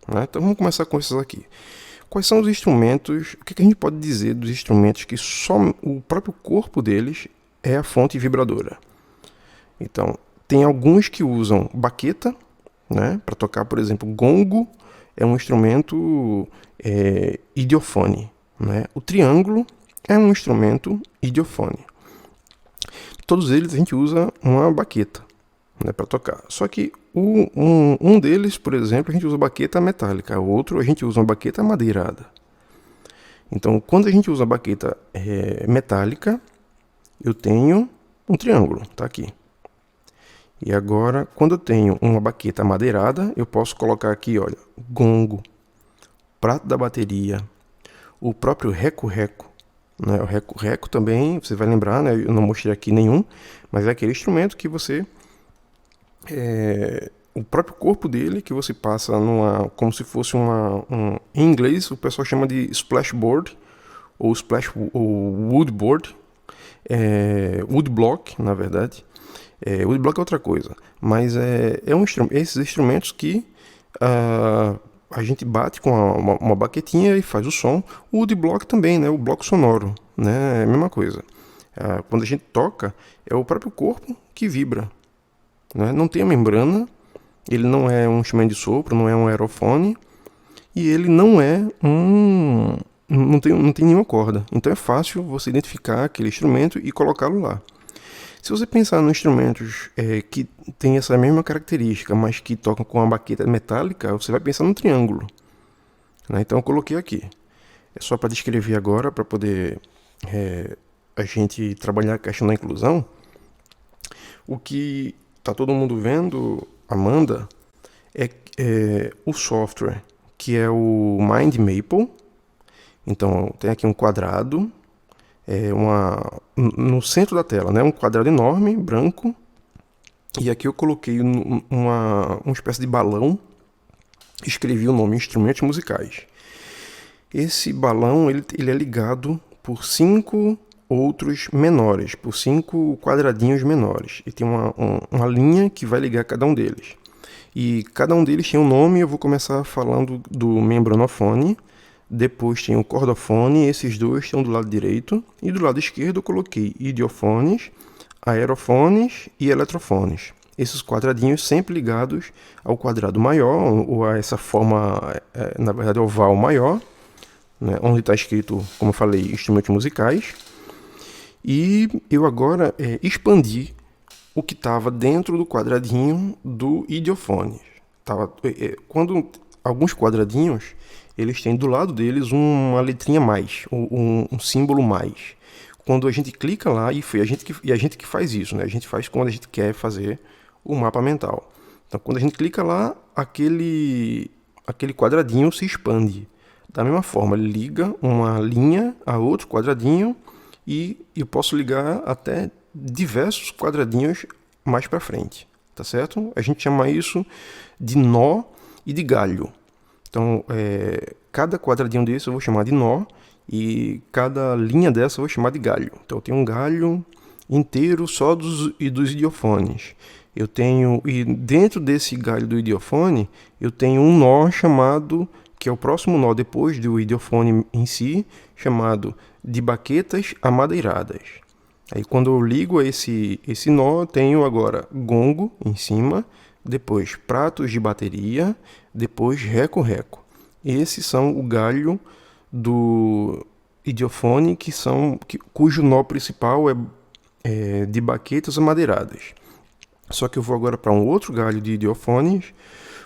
né? Então vamos começar com esses aqui. Quais são os instrumentos? O que a gente pode dizer dos instrumentos que só o próprio corpo deles é a fonte vibradora? Então, tem alguns que usam baqueta, né, para tocar, por exemplo, gongo é um instrumento idiofone, né? O triângulo é um instrumento idiofone. Todos eles a gente usa uma baqueta, né, para tocar. Só que um deles, por exemplo, a gente usa baqueta metálica, o outro a gente usa uma baqueta madeirada. Então, quando a gente usa a baqueta metálica, eu tenho um triângulo, tá aqui. E agora, quando eu tenho uma baqueta madeirada, eu posso colocar aqui, olha, gongo, prato da bateria, o próprio reco-reco, né? O reco-reco também, você vai lembrar, né? Eu não mostrei aqui nenhum, mas é aquele instrumento que você... o próprio corpo dele, que você passa como se fosse em inglês, o pessoal chama de splashboard, ou woodboard, woodblock, na verdade. O woodblock é outra coisa, mas esses instrumentos que a gente bate com uma baquetinha e faz o som. O woodblock também, né? O bloco sonoro, né? É a mesma coisa. Quando a gente toca, é o próprio corpo que vibra, né? Não tem a membrana, ele não é um instrumento de sopro, não é um aerofone, e ele não é não tem nenhuma corda. Então é fácil você identificar aquele instrumento e colocá-lo lá. Se você pensar em instrumentos que têm essa mesma característica, mas que tocam com uma baqueta metálica, você vai pensar num triângulo, né? Então eu coloquei aqui. É só para descrever agora, para poder a gente trabalhar a questão da inclusão. O que está todo mundo vendo, Amanda, é o software, que é o Mind Maple. Então tem aqui um quadrado, no centro da tela, né? Um quadrado enorme, branco. E aqui eu coloquei uma espécie de balão. Escrevi o nome Instrumentos Musicais. Esse balão ele é ligado por 5 outros menores, por 5 quadradinhos menores. E tem uma linha que vai ligar cada um deles. E cada um deles tem um nome. Eu vou começar falando do membranofone. Depois tem o cordofone, esses dois estão do lado direito. E do lado esquerdo eu coloquei idiofones, aerofones e eletrofones. Esses quadradinhos sempre ligados ao quadrado maior, ou a essa forma, na verdade, oval maior, né, onde está escrito, como eu falei, instrumentos musicais. E eu agora expandi o que estava dentro do quadradinho do idiofone. Quando alguns quadradinhos, eles têm do lado deles uma letrinha mais, um símbolo mais. Quando a gente clica lá, e a gente que faz isso, né? A gente faz quando a gente quer fazer o mapa mental. Então, quando a gente clica lá, aquele quadradinho se expande. Da mesma forma, ele liga uma linha a outro quadradinho e eu posso ligar até diversos quadradinhos mais para frente, tá certo? A gente chama isso de nó e de galho. Então, cada quadradinho desse eu vou chamar de nó e cada linha dessa eu vou chamar de galho. Então, eu tenho um galho inteiro só dos idiofones. E dentro desse galho do idiofone, eu tenho um nó chamado, que é o próximo nó depois do idiofone em si, chamado de baquetas amadeiradas. Aí quando eu ligo esse nó, eu tenho agora gongo em cima, depois pratos de bateria, depois reco-reco. Esses são o galho do idiofone, cujo nó principal é de baquetas amadeiradas. Só que eu vou agora para um outro galho de idiofones,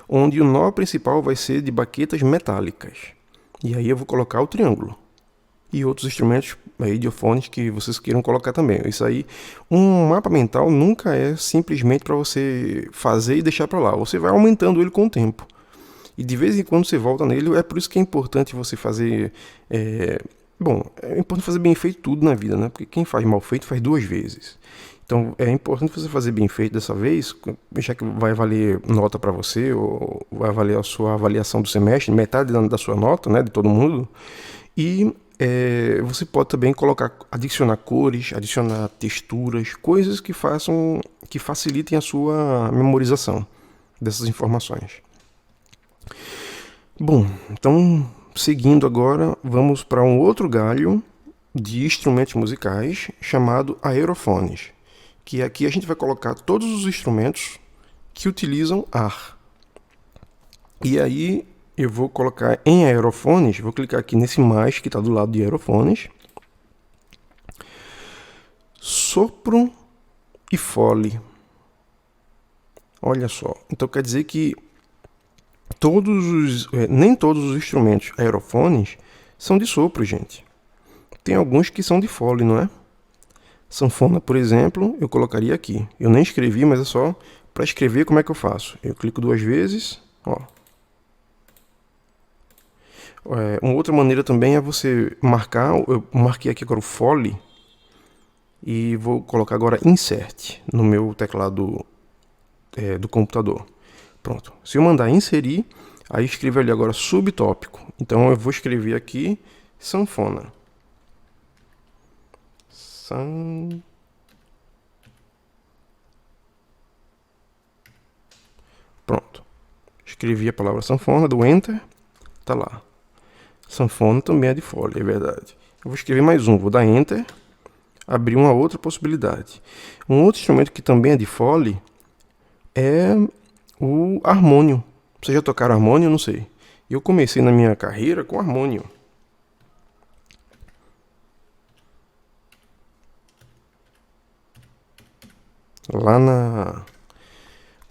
onde o nó principal vai ser de baquetas metálicas. E aí eu vou colocar o triângulo. E outros instrumentos idiofones que vocês queiram colocar também. Isso aí, um mapa mental nunca é simplesmente para você fazer e deixar para lá. Você vai aumentando ele com o tempo. E de vez em quando você volta nele. É por isso que é importante você fazer... é importante fazer bem feito tudo na vida, né? Porque quem faz mal feito faz 2 vezes. Então é importante você fazer bem feito dessa vez, já que vai valer nota para você, ou vai valer a sua avaliação do semestre, metade da sua nota, né? De todo mundo. E você pode também adicionar cores, adicionar texturas, coisas que facilitem a sua memorização dessas informações. Bom, então, seguindo agora, vamos para um outro galho de instrumentos musicais chamado aerofones, que aqui a gente vai colocar todos os instrumentos que utilizam ar. E aí eu vou colocar em aerofones, vou clicar aqui nesse mais que está do lado de aerofones, sopro e fole. Olha só, então quer dizer que nem todos os instrumentos aerofones são de sopro, gente. Tem alguns que são de fole, não é? Sanfona, por exemplo, eu colocaria aqui. Eu nem escrevi, mas é só para escrever como é que eu faço. Eu clico 2 vezes, ó. Uma outra maneira também é você marcar, eu marquei aqui agora o fole e vou colocar agora insert no meu teclado do computador. Pronto. Se eu mandar inserir, aí escrevo ali agora subtópico. Então eu vou escrever aqui sanfona. Pronto. Escrevi a palavra sanfona, do enter, tá lá. Sanfona também é de fole, é verdade. Eu vou escrever mais um, vou dar enter, abrir uma outra possibilidade. Um outro instrumento que também é de fole é o harmônio. Vocês já tocaram harmônio? Eu não sei. Eu comecei na minha carreira com harmônio.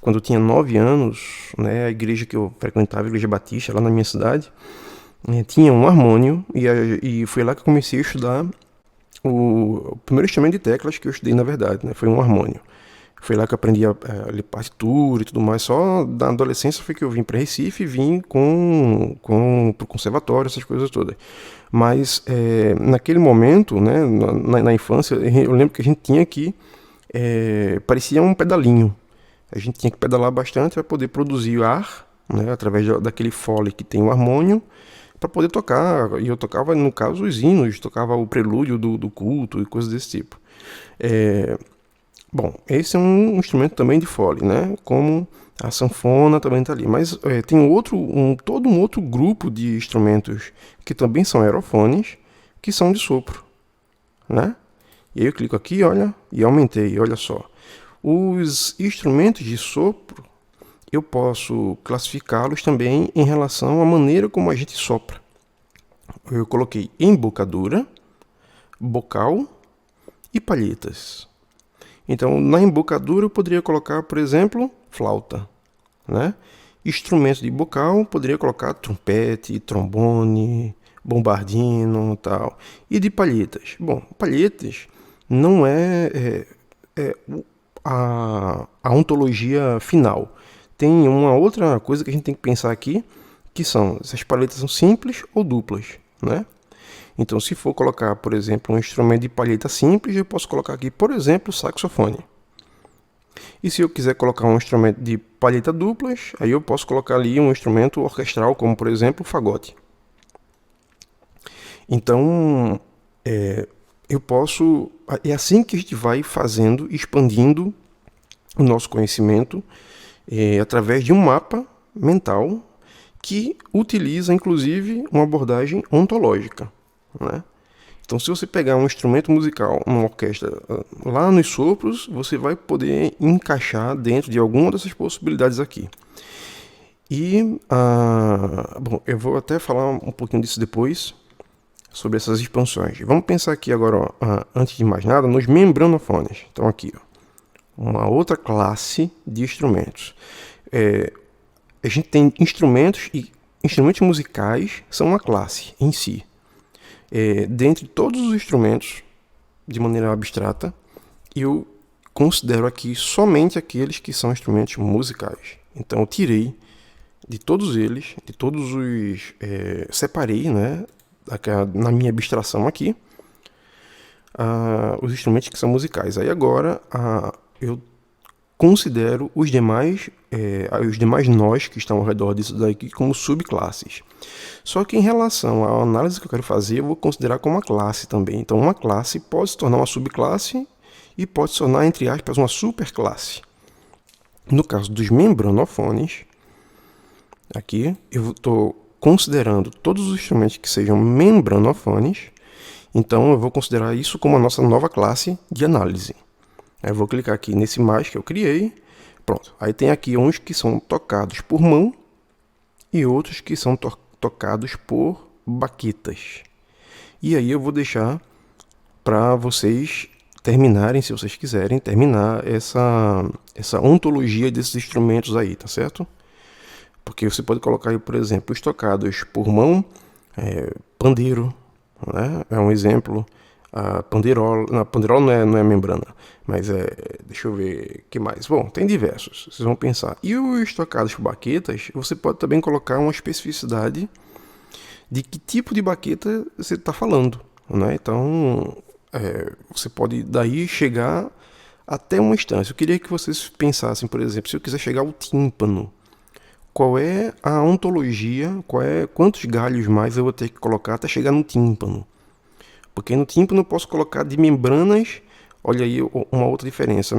Quando eu tinha 9 anos, né, a igreja que eu frequentava, a igreja batista, lá na minha cidade, tinha um harmônio e foi lá que eu comecei a estudar o primeiro instrumento de teclas que eu estudei, na verdade, né, foi um harmônio. Foi lá que eu aprendi a ler partitura e tudo mais. Só da adolescência foi que eu vim para Recife e vim pro conservatório, essas coisas todas. Mas naquele momento, né, na infância, eu lembro que a gente tinha que parecia um pedalinho. A gente tinha que pedalar bastante para poder produzir ar, né, através daquele fole que tem o harmônio, para poder tocar. E eu tocava, no caso, os hinos, tocava o prelúdio do culto e coisas desse tipo. Bom, esse é um instrumento também de fole, né? Como a sanfona também está ali. Mas tem todo um outro grupo de instrumentos que também são aerofones, que são de sopro, né? E aí eu clico aqui, olha, e aumentei, olha só. Os instrumentos de sopro, eu posso classificá-los também em relação à maneira como a gente sopra. Eu coloquei embocadura, bocal e palhetas. Então, na embocadura eu poderia colocar, por exemplo, flauta, né? Instrumento de bocal, eu poderia colocar trompete, trombone, bombardino, tal. E de palhetas. Bom, palhetas não é a ontologia final. Tem uma outra coisa que a gente tem que pensar aqui, que são, essas palhetas são simples ou duplas, né? Então, se for colocar, por exemplo, um instrumento de palheta simples, eu posso colocar aqui, por exemplo, saxofone. E se eu quiser colocar um instrumento de palheta duplas, aí eu posso colocar ali um instrumento orquestral, como, por exemplo, o fagote. Então, eu posso... É assim que a gente vai fazendo, expandindo o nosso conhecimento através de um mapa mental que utiliza, inclusive, uma abordagem ontológica, né? Então, se você pegar um instrumento musical, uma orquestra, lá nos sopros, você vai poder encaixar dentro de alguma dessas possibilidades aqui. E, bom, eu vou até falar um pouquinho disso depois, sobre essas expansões. Vamos pensar aqui agora, antes de mais nada, nos membranofones. Então, aqui, uma outra classe de instrumentos. A gente tem instrumentos e instrumentos musicais são uma classe em si. Dentre todos os instrumentos, de maneira abstrata, eu considero aqui somente aqueles que são instrumentos musicais. Então eu tirei de todos eles, separei, né, na minha abstração aqui, os instrumentos que são musicais. Aí agora eu considero os demais nós que estão ao redor disso daqui como subclasses. Só que em relação à análise que eu quero fazer, eu vou considerar como uma classe também. Então uma classe pode se tornar uma subclasse e pode se tornar, entre aspas, uma superclasse. No caso dos membranofones, aqui eu estou considerando todos os instrumentos que sejam membranofones, então eu vou considerar isso como a nossa nova classe de análise. Aí eu vou clicar aqui nesse mais que eu criei. Pronto. Aí tem aqui uns que são tocados por mão e outros que são tocados por baquetas. E aí eu vou deixar para vocês terminarem, se vocês quiserem, terminar essa ontologia desses instrumentos aí, tá certo? Porque você pode colocar aí, por exemplo, os tocados por mão, pandeiro, né? É um exemplo. A panderola, não, a panderola não é membrana, mas deixa eu ver o que mais. Bom, tem diversos, vocês vão pensar. E os tocados por baquetas, você pode também colocar uma especificidade de que tipo de baqueta você está falando, né? Então, você pode daí chegar até uma instância. Eu queria que vocês pensassem, por exemplo, se eu quiser chegar ao tímpano, qual é a ontologia, quantos galhos mais eu vou ter que colocar até chegar no tímpano? Porque no tímpano eu posso colocar de membranas, olha aí uma outra diferença,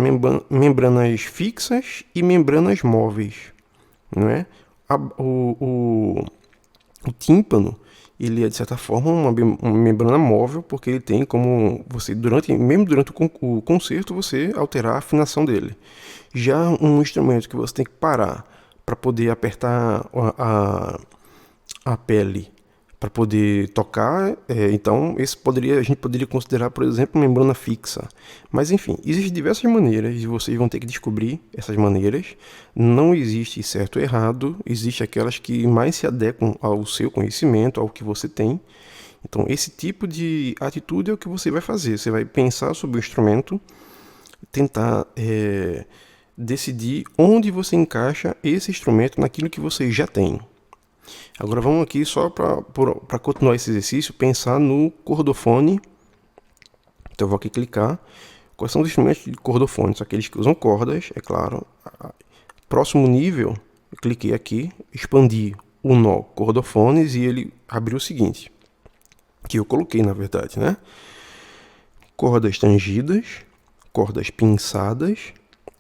membranas fixas e membranas móveis, não é? O tímpano, ele é de certa forma uma membrana móvel, porque ele tem como você, mesmo durante o concerto, você alterar a afinação dele. Já um instrumento que você tem que parar para poder apertar a pele, para poder tocar, então a gente poderia considerar, por exemplo, membrana fixa. Mas enfim, existem diversas maneiras e vocês vão ter que descobrir essas maneiras. Não existe certo ou errado, existe aquelas que mais se adequam ao seu conhecimento, ao que você tem. Então esse tipo de atitude é o que você vai fazer. Você vai pensar sobre o instrumento, tentar decidir onde você encaixa esse instrumento naquilo que você já tem. Agora vamos aqui só para continuar esse exercício, pensar no cordofone. Então eu vou aqui clicar. Quais são os instrumentos de cordofone? São aqueles que usam cordas, é claro. Próximo nível, eu cliquei aqui, expandi o nó cordofones e ele abriu o seguinte, que eu coloquei na verdade, né? Cordas tangidas, cordas pinçadas,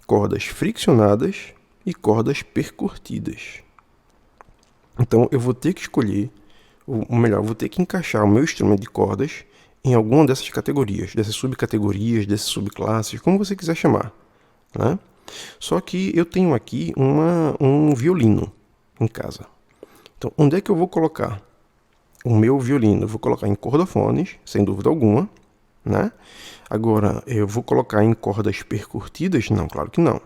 cordas friccionadas e cordas percutidas. Então eu vou ter que escolher, ou melhor, eu vou ter que encaixar o meu instrumento de cordas em alguma dessas categorias, dessas subcategorias, dessas subclasses, como você quiser chamar, né? Só que eu tenho aqui um violino em casa. Então onde é que eu vou colocar o meu violino? Eu vou colocar em cordofones, sem dúvida alguma, né? Agora, eu vou colocar em cordas percutidas? Não, claro que não.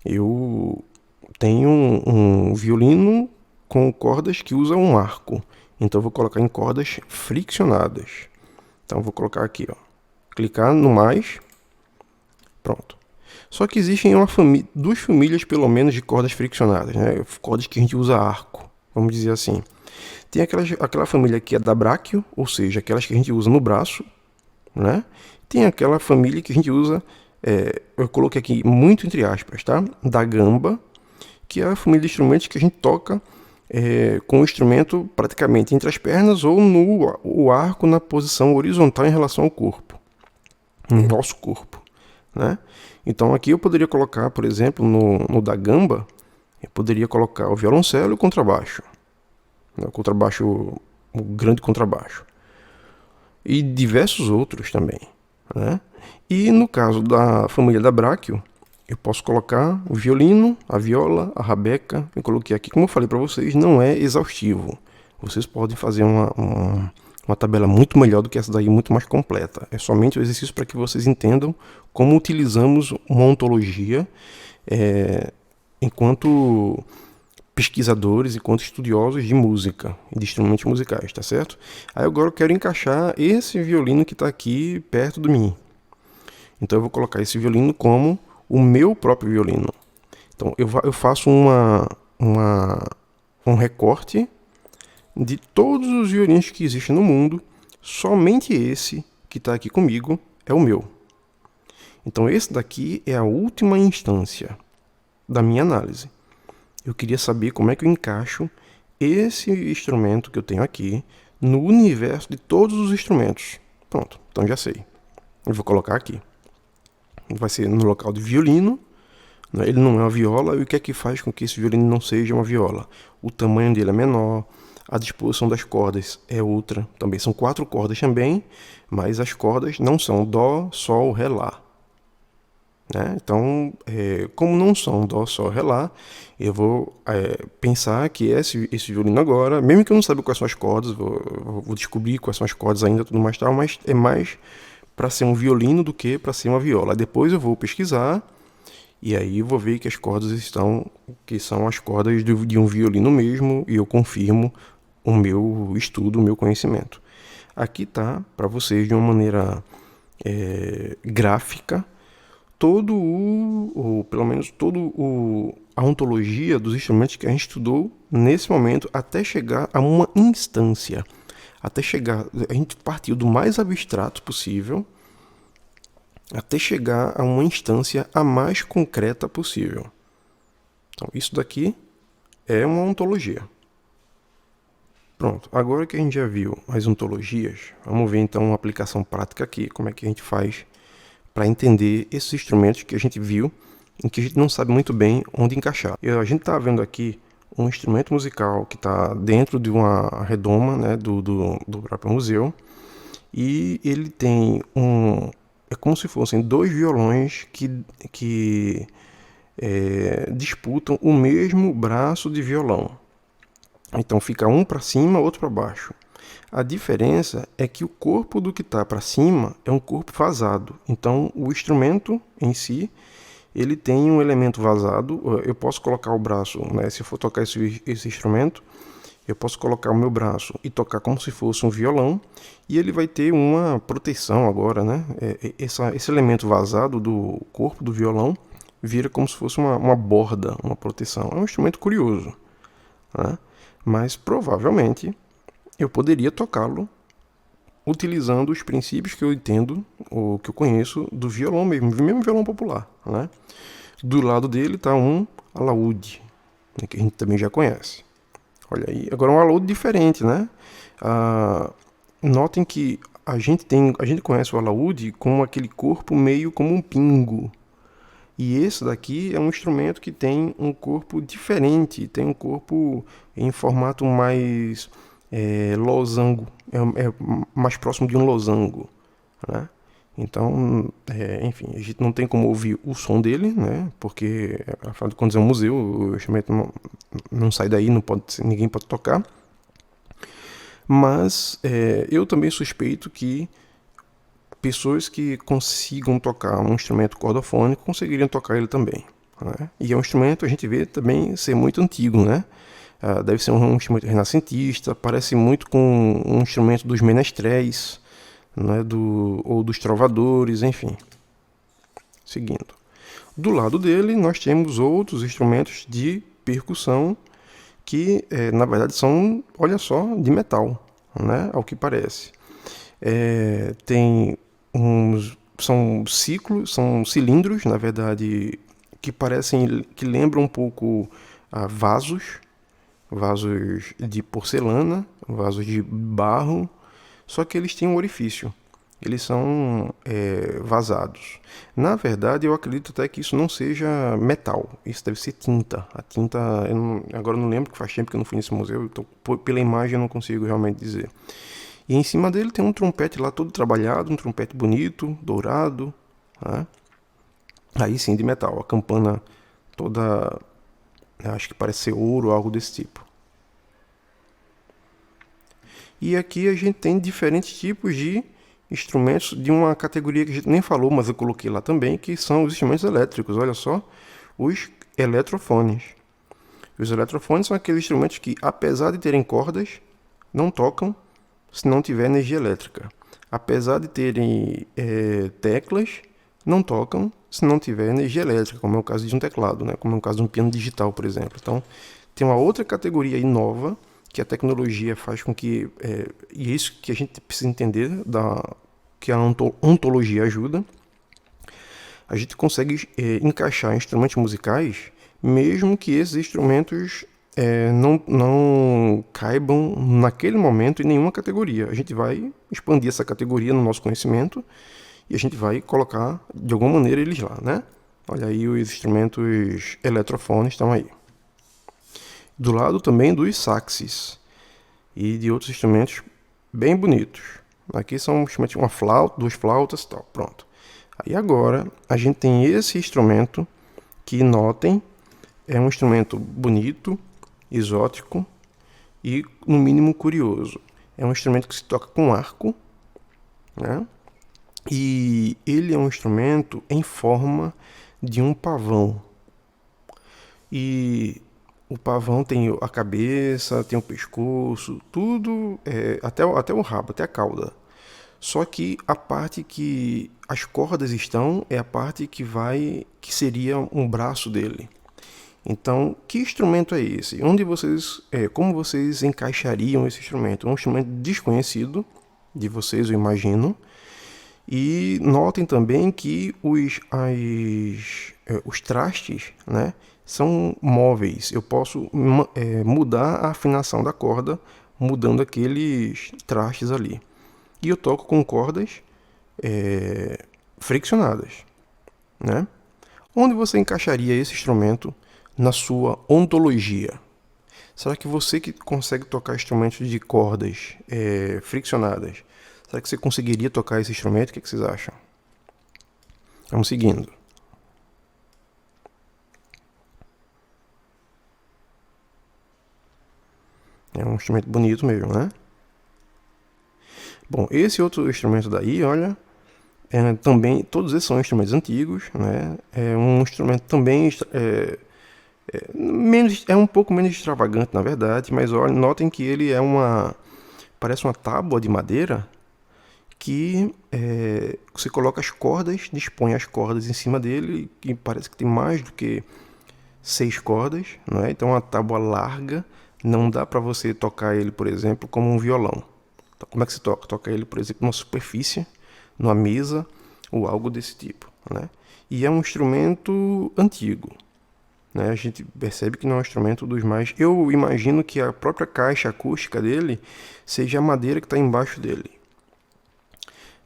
Eu tenho um violino com cordas que usam um arco. Então eu vou colocar em cordas friccionadas. Então eu vou colocar aqui, ó, clicar no mais, pronto. Só que existem duas famílias pelo menos de cordas friccionadas, né? Cordas que a gente usa arco, vamos dizer assim. Tem aquela família que é da bráquio, ou seja, aquelas que a gente usa no braço, né? Tem aquela família que a gente usa, eu coloquei aqui muito entre aspas, tá? Da gamba, que é a família de instrumentos que a gente toca com o instrumento praticamente entre as pernas ou o arco na posição horizontal em relação ao corpo, no nosso corpo, né? Então aqui eu poderia colocar, por exemplo, no da gamba, eu poderia colocar o violoncelo e o contrabaixo, né? O grande contrabaixo, e diversos outros também, né? E no caso da família da bráquio, eu posso colocar o violino, a viola, a rabeca. Eu coloquei aqui, como eu falei para vocês, não é exaustivo. Vocês podem fazer uma tabela muito melhor do que essa daí, muito mais completa. É somente o exercício para que vocês entendam como utilizamos uma ontologia enquanto pesquisadores, enquanto estudiosos de música e de instrumentos musicais, tá certo? Aí agora eu quero encaixar esse violino que está aqui perto de mim. Então eu vou colocar esse violino como o meu próprio violino. Então eu faço um recorte de todos os violinos que existem no mundo. Somente esse que está aqui comigo é o meu. Então esse daqui é a última instância da minha análise. Eu queria saber como é que eu encaixo esse instrumento que eu tenho aqui no universo de todos os instrumentos. Pronto, então já sei. Eu vou colocar aqui. Vai ser no local de violino, né? Ele não é uma viola, e o que é que faz com que esse violino não seja uma viola? O tamanho dele é menor, A disposição das cordas é outra, também são 4 cordas também, mas as cordas não são Dó, Sol, Ré, Lá. Né? Então, como não são Dó, Sol, Ré, Lá, eu vou pensar que esse violino agora, mesmo que eu não saiba quais são as cordas, vou descobrir quais são as cordas ainda, tudo mais tal, mas é mais para ser um violino do que para ser uma viola. Depois eu vou pesquisar e aí eu vou ver que as cordas que são as cordas de um violino mesmo, e eu confirmo o meu estudo, o meu conhecimento. Aqui tá para vocês de uma maneira gráfica ou pelo menos a ontologia dos instrumentos que a gente estudou nesse momento até chegar a uma instância. A gente partiu do mais abstrato possível até chegar a uma instância a mais concreta possível. Então, isso daqui é uma ontologia. Pronto, agora que a gente já viu as ontologias, vamos ver então uma aplicação prática aqui, como é que a gente faz para entender esses instrumentos que a gente viu, em que a gente não sabe muito bem onde encaixar. A gente está vendo aqui um instrumento musical que está dentro de uma redoma, né, do próprio museu, e ele tem é como se fossem 2 violões que disputam o mesmo braço de violão. Então fica um para cima, outro para baixo. A diferença é que o corpo do que está para cima é um corpo vazado. Então o instrumento em si, ele tem um elemento vazado. Eu posso colocar o braço, né, se eu for tocar esse instrumento, eu posso colocar o meu braço e tocar como se fosse um violão, e ele vai ter uma proteção agora, né? Esse elemento vazado do corpo do violão vira como se fosse uma borda, uma proteção. É um instrumento curioso, né? Mas provavelmente eu poderia tocá-lo utilizando os princípios que eu entendo, ou que eu conheço do violão mesmo violão popular, né? Do lado dele está um alaúde, né, que a gente também já conhece. Olha aí, agora um alaúde diferente, né? Notem que a gente conhece o alaúde com aquele corpo meio como um pingo. E esse daqui é um instrumento que tem um corpo diferente, tem um corpo em formato mais losango, é mais próximo de um losango, né? Então, enfim, a gente não tem como ouvir o som dele, né? Porque, afinal de contas, é um museu, o instrumento não sai daí, ninguém pode tocar. Mas eu também suspeito que pessoas que consigam tocar um instrumento cordofônico conseguiriam tocar ele também, né? E é um instrumento, a gente vê também ser muito antigo, né? Deve ser um instrumento renascentista, parece muito com um instrumento dos menestréis, né? Ou dos trovadores, enfim. Seguindo. Do lado dele, nós temos outros instrumentos de percussão que, na verdade, são, olha só, de metal, né? Ao que parece. São cilindros, na verdade, que lembram um pouco vasos de porcelana, vasos de barro, só que eles têm um orifício, eles são vazados. Na verdade, eu acredito até que isso não seja metal, isso deve ser tinta. A tinta, agora eu não lembro, que faz tempo que eu não fui nesse museu, então pela imagem eu não consigo realmente dizer. E em cima dele tem um trompete lá todo trabalhado, um trompete bonito, dourado, né? Aí sim, de metal, a campana toda, acho que parece ser ouro ou algo desse tipo. E aqui a gente tem diferentes tipos de instrumentos de uma categoria que a gente nem falou, mas eu coloquei lá também, que são os instrumentos elétricos. Olha só, os eletrofones. Os eletrofones são aqueles instrumentos que, apesar de terem cordas, não tocam se não tiver energia elétrica. Apesar de terem teclas, não tocam se não tiver energia elétrica, como é o caso de um teclado, né? Como é o caso de um piano digital, por exemplo. Então, tem uma outra categoria aí nova que a tecnologia faz com que... e é isso que a gente precisa entender, que a ontologia ajuda. A gente consegue encaixar instrumentos musicais, mesmo que esses instrumentos não caibam naquele momento em nenhuma categoria. A gente vai expandir essa categoria no nosso conhecimento e a gente vai colocar de alguma maneira eles lá, né? Olha aí, os instrumentos eletrofones estão aí. Do lado também dos saxes. e de outros instrumentos bem bonitos. Aqui são uma flauta, duas flautas e tal, pronto. Aí agora a gente tem esse instrumento que, notem, é um instrumento bonito, exótico e no mínimo curioso. É um instrumento que se toca com arco, né? E ele é um instrumento em forma de um pavão. E o pavão tem a cabeça, tem o pescoço, tudo, até o rabo, até a cauda. Só que a parte que as cordas estão é a parte que seria um braço dele. Então, que instrumento é esse? Como vocês encaixariam esse instrumento? É um instrumento desconhecido de vocês, eu imagino. E notem também que os trastes, né, são móveis. Eu posso mudar a afinação da corda mudando aqueles trastes ali. E eu toco com cordas friccionadas, né? Onde você encaixaria esse instrumento na sua ontologia? Será que você que consegue tocar instrumentos de cordas friccionadas, será que você conseguiria tocar esse instrumento? O que vocês acham? Vamos seguindo. É um instrumento bonito mesmo, né? Bom, esse outro instrumento daí, olha, também, todos esses são instrumentos antigos, né? É um instrumento também é um pouco menos extravagante, na verdade, mas olha, notem que ele parece uma tábua de madeira que você coloca as cordas, dispõe as cordas em cima dele, que parece que tem mais do que 6 cordas, não é? Então é uma tábua larga, não dá para você tocar ele, por exemplo, como um violão. Então, como é que você toca? Toca ele, por exemplo, numa superfície, numa mesa ou algo desse tipo, né? E é um instrumento antigo, né? A gente percebe que não é um instrumento dos mais... Eu imagino que a própria caixa acústica dele seja a madeira que está embaixo dele.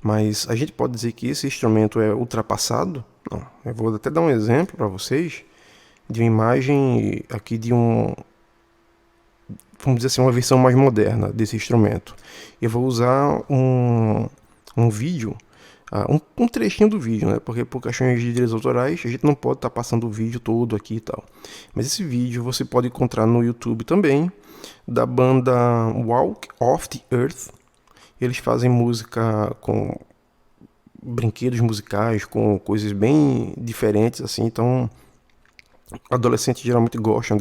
Mas a gente pode dizer que esse instrumento é ultrapassado? Não. Eu vou até dar um exemplo para vocês de uma imagem aqui vamos dizer assim, uma versão mais moderna desse instrumento. Eu vou usar um vídeo, um trechinho do vídeo, né? Porque por questões de direitos autorais a gente não pode estar passando o vídeo todo aqui e tal. Mas esse vídeo você pode encontrar no YouTube também, da banda Walk of the Earth. Eles fazem música com brinquedos musicais, com coisas bem diferentes, assim. Então, adolescentes geralmente gostam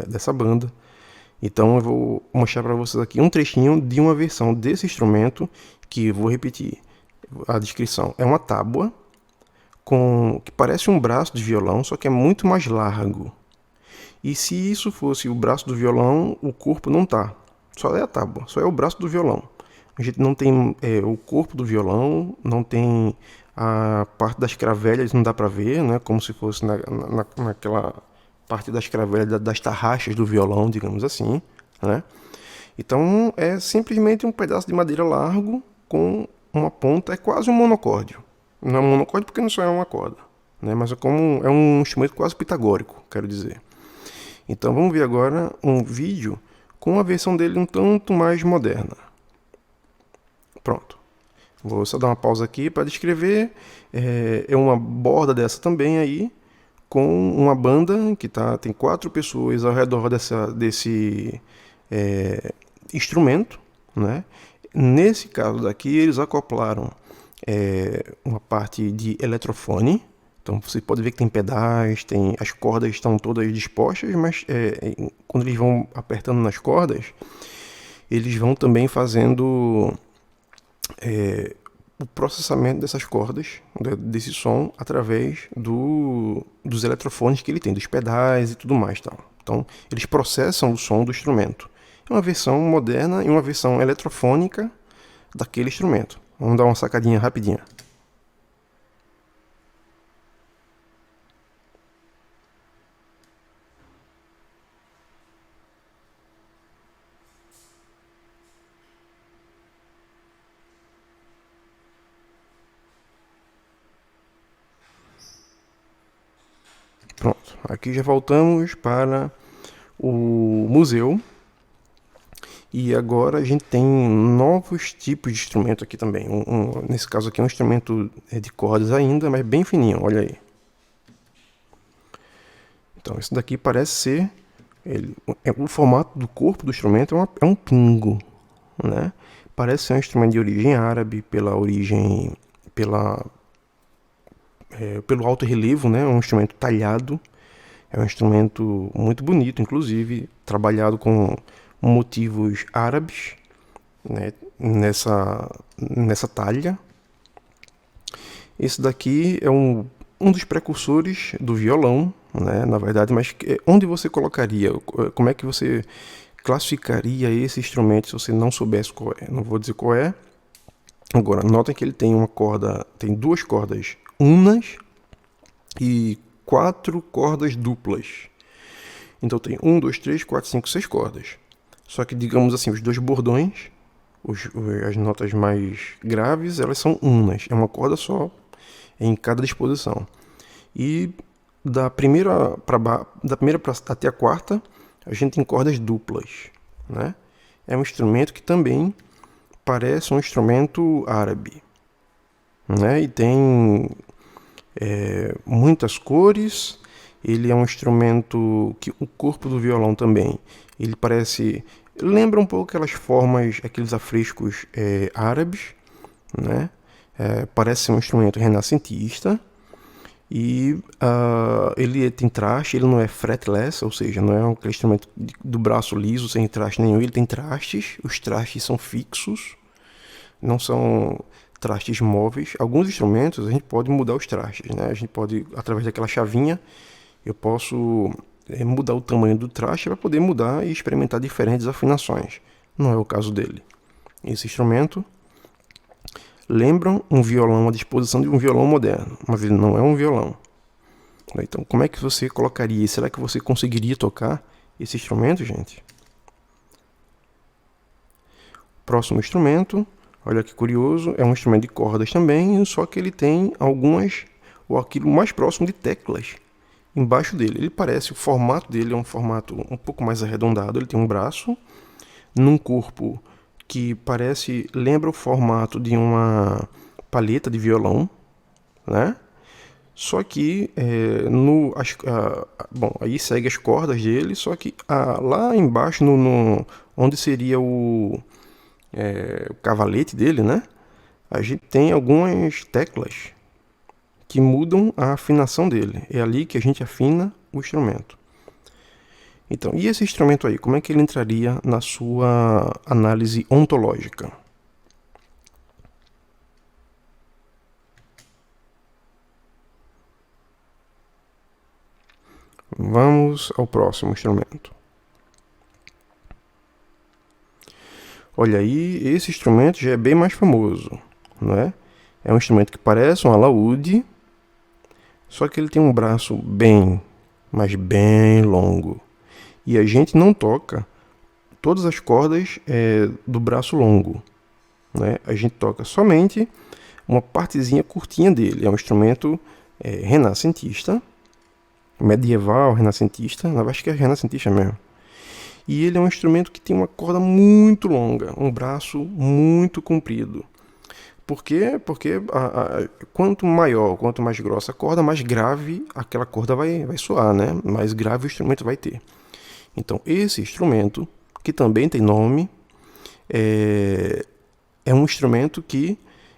dessa banda. Então, eu vou mostrar para vocês aqui um trechinho de uma versão desse instrumento, que eu vou repetir a descrição. É uma tábua que parece um braço de violão, só que é muito mais largo. E se isso fosse o braço do violão, o corpo não tá. Só é a tábua, só é o braço do violão. A gente não tem o corpo do violão, não tem a parte das cravelhas, não dá para ver, né? Como se fosse naquela parte das cravelhas, das tarraxas do violão, digamos assim, né? Então é simplesmente um pedaço de madeira largo com uma ponta, é quase um monocórdio. Não é um monocórdio porque não só é uma corda, né? Mas é um instrumento quase pitagórico, quero dizer. Então vamos ver agora um vídeo com a versão dele um tanto mais moderna. Pronto. Vou só dar uma pausa aqui para descrever. É uma borda dessa também aí, com uma banda que tem 4 pessoas ao redor desse instrumento, né? Nesse caso daqui, eles acoplaram uma parte de eletrofone. Então você pode ver que tem pedais, as cordas estão todas dispostas, mas quando eles vão apertando nas cordas, eles vão também fazendo o processamento dessas cordas, desse som, através dos eletrofones que ele tem, dos pedais e tudo mais. Tal. Então, eles processam o som do instrumento. É uma versão moderna e uma versão eletrofônica daquele instrumento. Vamos dar uma sacadinha rapidinha. Pronto, aqui já voltamos para o museu. E agora a gente tem novos tipos de instrumento aqui também. Nesse caso aqui é um instrumento de cordas ainda, mas bem fininho, olha aí. Então esse daqui parece ser... o formato do corpo do instrumento é um pingo, né? Parece ser um instrumento de origem árabe, pelo alto relevo, né? É um instrumento talhado, é um instrumento muito bonito, inclusive, trabalhado com motivos árabes, né? Nessa talha. Esse daqui é um dos precursores do violão, né? Na verdade, mas onde você colocaria? Como é que você classificaria esse instrumento se você não soubesse qual é? Não vou dizer qual é. Agora, notem que ele tem tem 2 cordas unas e 4 cordas duplas. Então tem 1, 2, 3, 4, 5, 6 cordas. Só que, digamos assim, os 2 bordões, as notas mais graves, elas são unas. É uma corda só em cada disposição. E da primeira até a quarta, a gente tem cordas duplas, né? É um instrumento que também parece um instrumento árabe, né? E tem muitas cores. Ele é um instrumento que o corpo do violão também, ele lembra um pouco aquelas formas, aqueles afrescos árabes, né? Parece ser um instrumento renascentista. E ele tem traste, ele não é fretless, ou seja, não é aquele instrumento do braço liso, sem traste nenhum. Ele tem trastes, os trastes são fixos, não são trastes móveis. Alguns instrumentos a gente pode mudar os trastes, né? A gente pode, através daquela chavinha, eu posso mudar o tamanho do traste para poder mudar e experimentar diferentes afinações. Não é o caso dele. Esse instrumento lembram um violão à disposição de um violão moderno, mas ele não é um violão. Então, como é que você colocaria? Será que você conseguiria tocar esse instrumento, gente? Próximo instrumento, olha que curioso, é um instrumento de cordas também, só que ele tem ou aquilo mais próximo de teclas embaixo dele. O formato dele é um formato um pouco mais arredondado, ele tem um braço num corpo que lembra o formato de uma palheta de violão, né? Só que aí segue as cordas dele, só que lá embaixo, onde seria o cavalete dele, né? A gente tem algumas teclas que mudam a afinação dele. É ali que a gente afina o instrumento. Então, e esse instrumento aí, como é que ele entraria na sua análise ontológica? Vamos ao próximo instrumento. Olha aí, esse instrumento já é bem mais famoso, não é? É um instrumento que parece um alaúde, só que ele tem um braço mas bem longo. E a gente não toca todas as cordas do braço longo, né? A gente toca somente uma partezinha curtinha dele. É um instrumento renascentista, medieval, renascentista, acho que é renascentista mesmo. E ele é um instrumento que tem uma corda muito longa, um braço muito comprido. Por quê? Porque quanto maior, quanto mais grossa a corda, mais grave aquela corda vai soar, né? Mais grave o instrumento vai ter. Então, esse instrumento, que também tem nome, é um instrumento que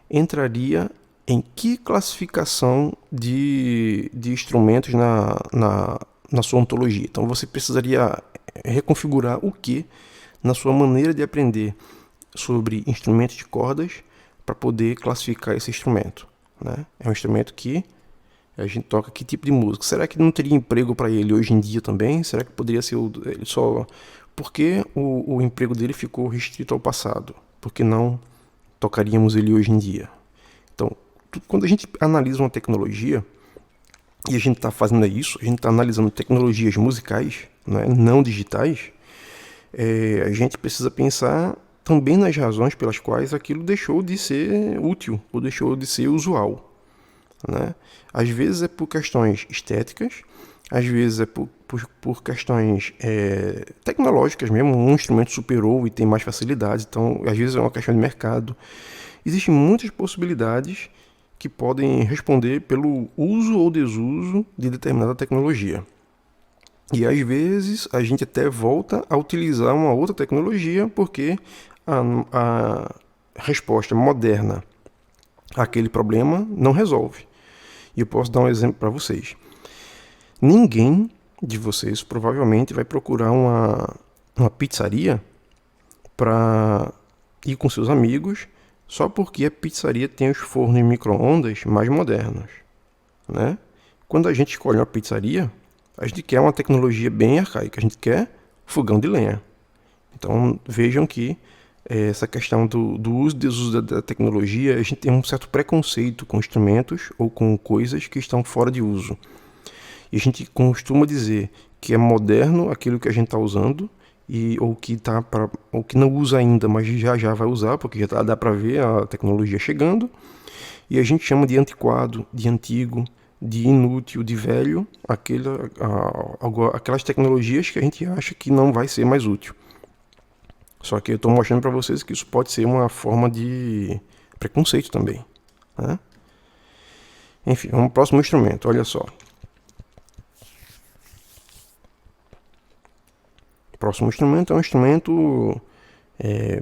entraria em que classificação de instrumentos na sua ontologia? Então, você precisaria reconfigurar o que na sua maneira de aprender sobre instrumentos de cordas para poder classificar esse instrumento, né? É um instrumento que a gente toca que tipo de música? Será que não teria emprego para ele hoje em dia também? Será que poderia ser ele só... Por que o emprego dele ficou restrito ao passado? Por que não tocaríamos ele hoje em dia? Então, quando a gente analisa uma tecnologia, e a gente está fazendo isso, a gente está analisando tecnologias musicais, né, não digitais, a gente precisa pensar também nas razões pelas quais aquilo deixou de ser útil ou deixou de ser usual, né? Às vezes é por questões estéticas, Às vezes é por questões tecnológicas mesmo, um instrumento superou e tem mais facilidades, então às vezes é uma questão de mercado. Existem muitas possibilidades que podem responder pelo uso ou desuso de determinada tecnologia. E às vezes a gente até volta a utilizar uma outra tecnologia porque a resposta moderna àquele problema não resolve. E eu posso dar um exemplo para vocês. Ninguém de vocês provavelmente vai procurar uma pizzaria para ir com seus amigos só porque a pizzaria tem os fornos em micro-ondas mais modernos, né? Quando a gente escolhe uma pizzaria, a gente quer uma tecnologia bem arcaica, a gente quer fogão de lenha. Então vejam que essa questão do uso e desuso da tecnologia, a gente tem um certo preconceito com instrumentos ou com coisas que estão fora de uso. E a gente costuma dizer que é moderno aquilo que a gente está usando, ou que não usa ainda, mas já vai usar, porque já dá para ver a tecnologia chegando. E a gente chama de antiquado, de antigo, de inútil, de velho, aquelas tecnologias que a gente acha que não vai ser mais útil. Só que eu estou mostrando para vocês que isso pode ser uma forma de preconceito também, né? Enfim, vamos pro próximo instrumento, olha só. O próximo instrumento é um instrumento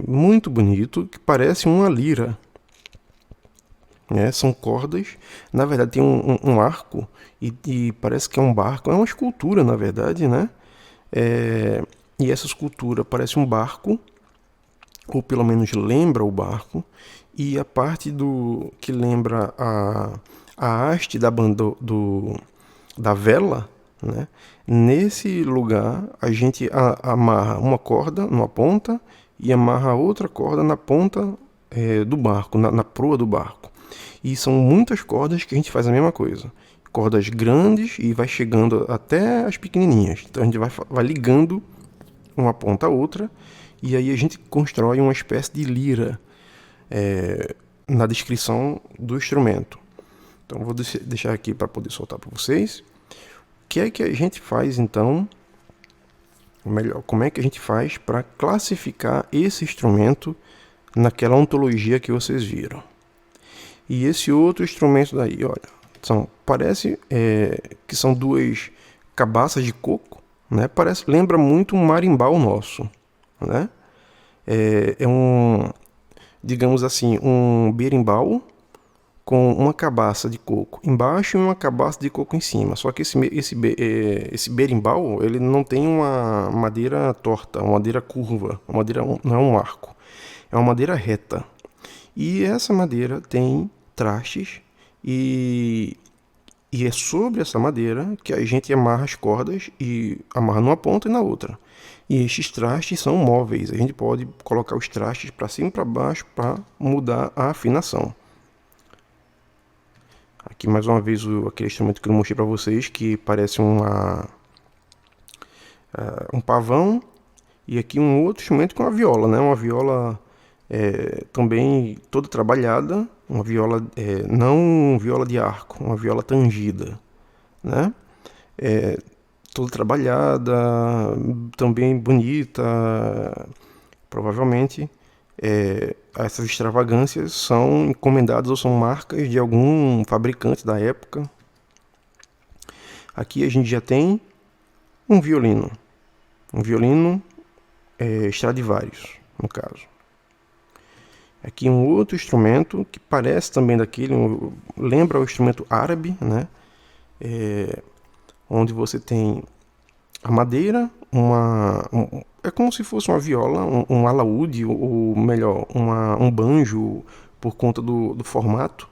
muito bonito, que parece uma lira. São cordas, na verdade tem um arco e parece que é um barco, é uma escultura na verdade, né? E essa escultura parece um barco, ou pelo menos lembra o barco, e a parte que lembra a haste da vela, né? Nesse lugar a gente amarra uma corda numa ponta e amarra outra corda na ponta do barco, na proa do barco. E são muitas cordas que a gente faz a mesma coisa. Cordas grandes e vai chegando até as pequenininhas. Então a gente vai ligando uma ponta a outra e aí a gente constrói uma espécie de lira na descrição do instrumento. Então vou deixar aqui para poder soltar para vocês. O que é que a gente faz então? Ou melhor, como é que a gente faz para classificar esse instrumento naquela ontologia que vocês viram? E esse outro instrumento daí, olha, parece que são duas cabaças de coco, né? Lembra muito um marimbau nosso, né? Digamos assim, um berimbau com uma cabaça de coco embaixo e uma cabaça de coco em cima. Só que esse berimbau, ele não tem uma madeira torta, uma madeira curva, não é um arco, é uma madeira reta. E essa madeira tem trastes e é sobre essa madeira que a gente amarra as cordas e amarra numa ponta e na outra. E estes trastes são móveis, a gente pode colocar os trastes para cima e para baixo para mudar a afinação. Aqui mais uma vez aquele instrumento que eu mostrei para vocês, que parece um pavão, e aqui um outro instrumento com uma viola, né? Uma viola também toda trabalhada, uma viola, não viola de arco, uma viola tangida, né? Toda trabalhada, também bonita, provavelmente essas extravagâncias são encomendadas ou são marcas de algum fabricante da época. Aqui a gente já tem um violino Stradivarius, no caso. Aqui um outro instrumento que parece também daquele, lembra o instrumento árabe, né? Onde você tem a madeira, é como se fosse uma viola, um alaúde, ou melhor, um banjo, por conta do formato,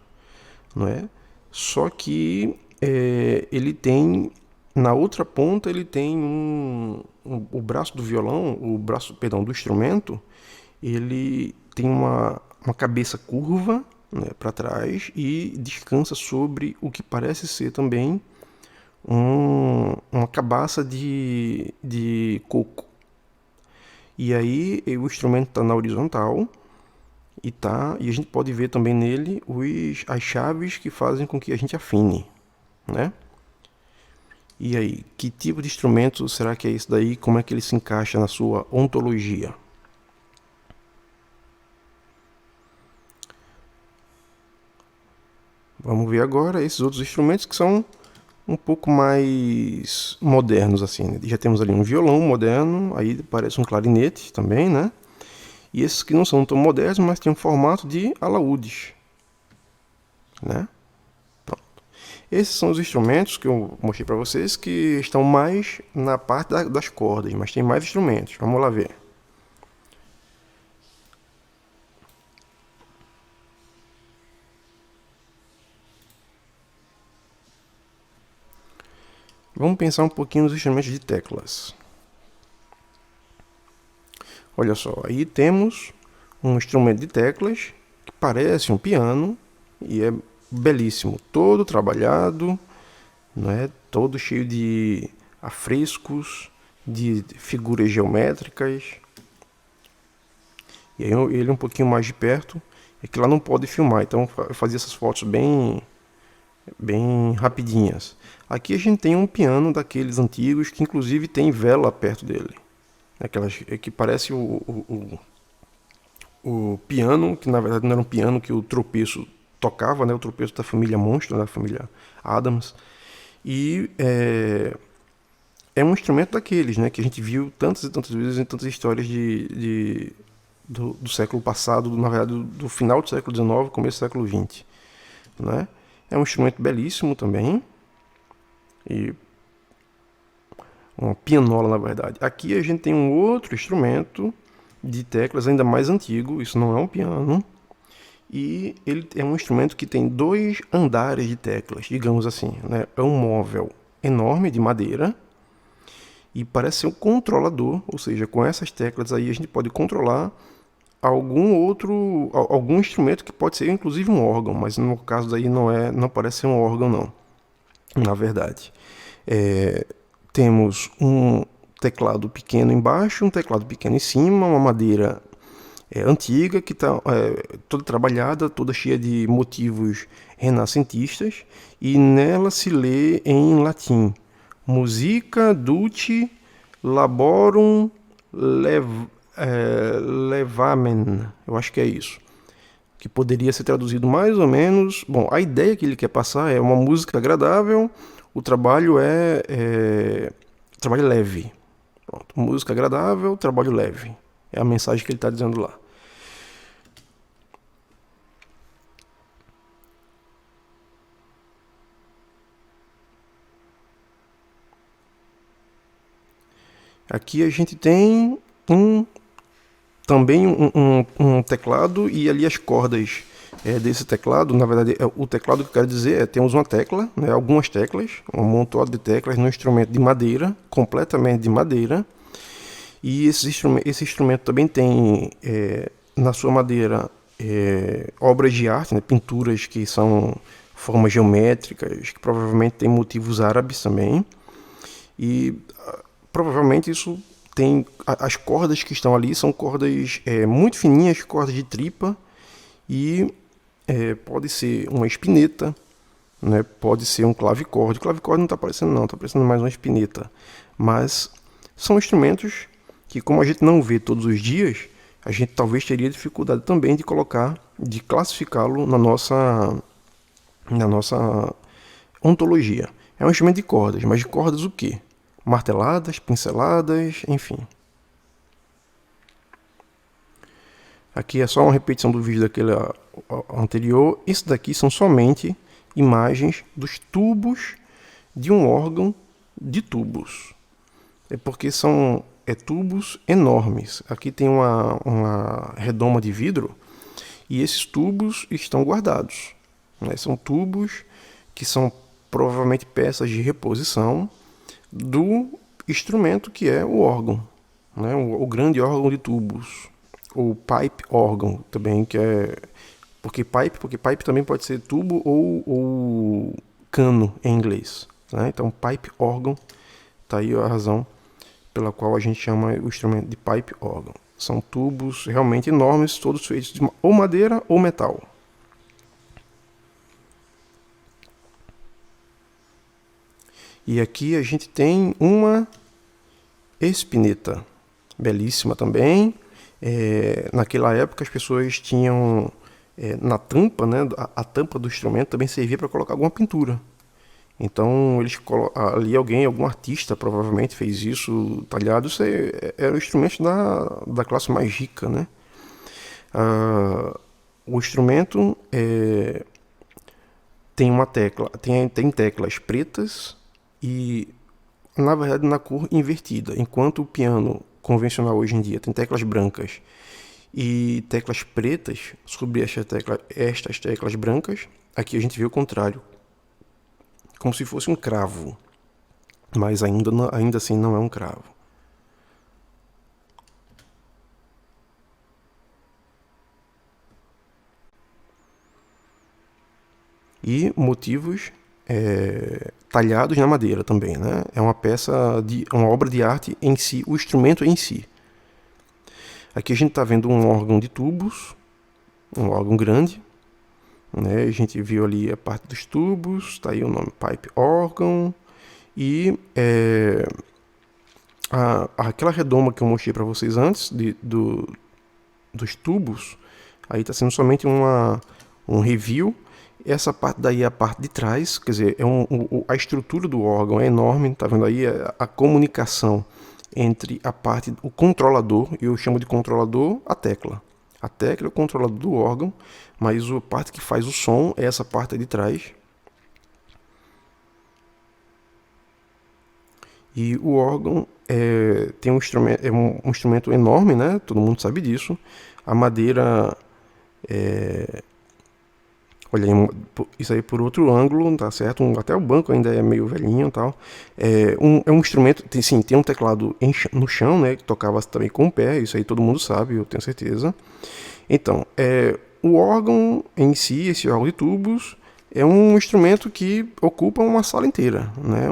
não é? Só que ele tem, na outra ponta, ele tem o braço do violão, do instrumento, ele tem uma cabeça curva, né, para trás e descansa sobre o que parece ser também uma cabaça de coco. E aí o instrumento está na horizontal e a gente pode ver também nele as chaves que fazem com que a gente afine, né? E aí, que tipo de instrumento será que é esse daí? Como é que ele se encaixa na sua ontologia? Vamos ver agora esses outros instrumentos que são um pouco mais modernos, assim, né? Já temos ali um violão moderno, aí parece um clarinete também, né? E esses que não são tão modernos, mas têm um formato de alaúdes, né? Pronto. Esses são os instrumentos que eu mostrei para vocês que estão mais na parte das cordas, mas tem mais instrumentos. Vamos lá ver. Vamos pensar um pouquinho nos instrumentos de teclas. Olha só, aí temos um instrumento de teclas que parece um piano e é belíssimo, todo trabalhado, né? Todo cheio de afrescos, de figuras geométricas. E aí ele um pouquinho mais de perto, é que lá não pode filmar, então eu fazia essas fotos bem rapidinhas. Aqui a gente tem um piano daqueles antigos que inclusive tem vela perto dele. Aquelas que parece o piano, que na verdade não era um piano que o tropeço tocava, né? O tropeço da família Monstro, da família Adams. E é um instrumento daqueles, né? Que a gente viu tantas e tantas vezes em tantas histórias do século passado, na verdade do final do século XIX, começo do século XX, né? É um instrumento belíssimo também. E uma pianola, na verdade. Aqui a gente tem um outro instrumento de teclas ainda mais antigo, isso não é um piano, e ele é um instrumento que tem 2 andares de teclas, digamos assim, né? É um móvel enorme de madeira e parece ser um controlador, ou seja, com essas teclas aí a gente pode controlar algum instrumento que pode ser inclusive um órgão, mas no caso daí não parece ser um órgão não, na verdade. Temos um teclado pequeno embaixo, um teclado pequeno em cima, uma madeira antiga que está toda trabalhada, toda cheia de motivos renascentistas, e nela se lê em latim: Musica dulci laborum levamen. Eu acho que é isso. Que poderia ser traduzido mais ou menos. Bom, a ideia que ele quer passar é uma música agradável, o trabalho trabalho leve. Pronto, música agradável, trabalho leve. É a mensagem que ele está dizendo lá. Aqui a gente tem também um teclado e ali as cordas desse teclado. Na verdade, o teclado que eu quero dizer temos uma tecla, né, algumas teclas, um amontoado de teclas no instrumento de madeira, completamente de madeira. E esse instrumento também tem na sua madeira obras de arte, né, pinturas que são formas geométricas, que provavelmente tem motivos árabes também. E provavelmente isso tem as cordas que estão ali são cordas muito fininhas, cordas de tripa, e pode ser uma espineta, né? Pode ser um clavicorde. O clavicorde não está aparecendo não, está aparecendo mais uma espineta. Mas são instrumentos que, como a gente não vê todos os dias, a gente talvez teria dificuldade também de classificá-lo na nossa ontologia. É um instrumento de cordas, mas de cordas o quê? Marteladas, pinceladas, enfim. Aqui é só uma repetição do vídeo daquele anterior. Isso daqui são somente imagens dos tubos de um órgão de tubos. É porque são tubos enormes. Aqui tem uma redoma de vidro e esses tubos estão guardados, né? São tubos que são provavelmente peças de reposição do instrumento que é o órgão, né? O grande órgão de tubos, ou pipe órgão também, que é porque pipe também pode ser tubo ou cano em inglês, né? Então pipe órgão, tá aí a razão pela qual a gente chama o instrumento de pipe órgão. São tubos realmente enormes, todos feitos de ou madeira ou metal. E aqui a gente tem uma espineta, belíssima também. Naquela época as pessoas tinham na tampa, né, a tampa do instrumento também servia para colocar alguma pintura. Então ali algum artista provavelmente fez isso talhado. Isso era o instrumento da classe mais rica, né? O instrumento tem uma tecla, tem teclas pretas e na verdade na cor invertida. Enquanto o piano convencional hoje em dia tem teclas brancas e teclas pretas sobre estas teclas brancas, aqui a gente vê o contrário, como se fosse um cravo, mas ainda assim não é um cravo. E motivos talhados na madeira também, né? É uma obra de arte em si, o instrumento em si. Aqui a gente está vendo um órgão de tubos, um órgão grande, né? A gente viu ali a parte dos tubos, está aí o nome pipe organ, e aquela redoma que eu mostrei para vocês antes dos tubos, aí está sendo somente um review. Essa parte daí é a parte de trás, quer dizer, a estrutura do órgão é enorme, tá vendo aí a comunicação entre o controlador, e eu chamo de controlador a tecla. A tecla é o controlador do órgão, mas a parte que faz o som é essa parte aí de trás. E o órgão tem um instrumento enorme, né? Todo mundo sabe disso. A madeira olha, isso aí por outro ângulo, tá certo? Até o banco ainda é meio velhinho e tal. É um instrumento, tem um teclado no chão, né? Que tocava também com o pé, isso aí todo mundo sabe, eu tenho certeza. Então, o órgão em si, esse órgão de tubos, é um instrumento que ocupa uma sala inteira, né?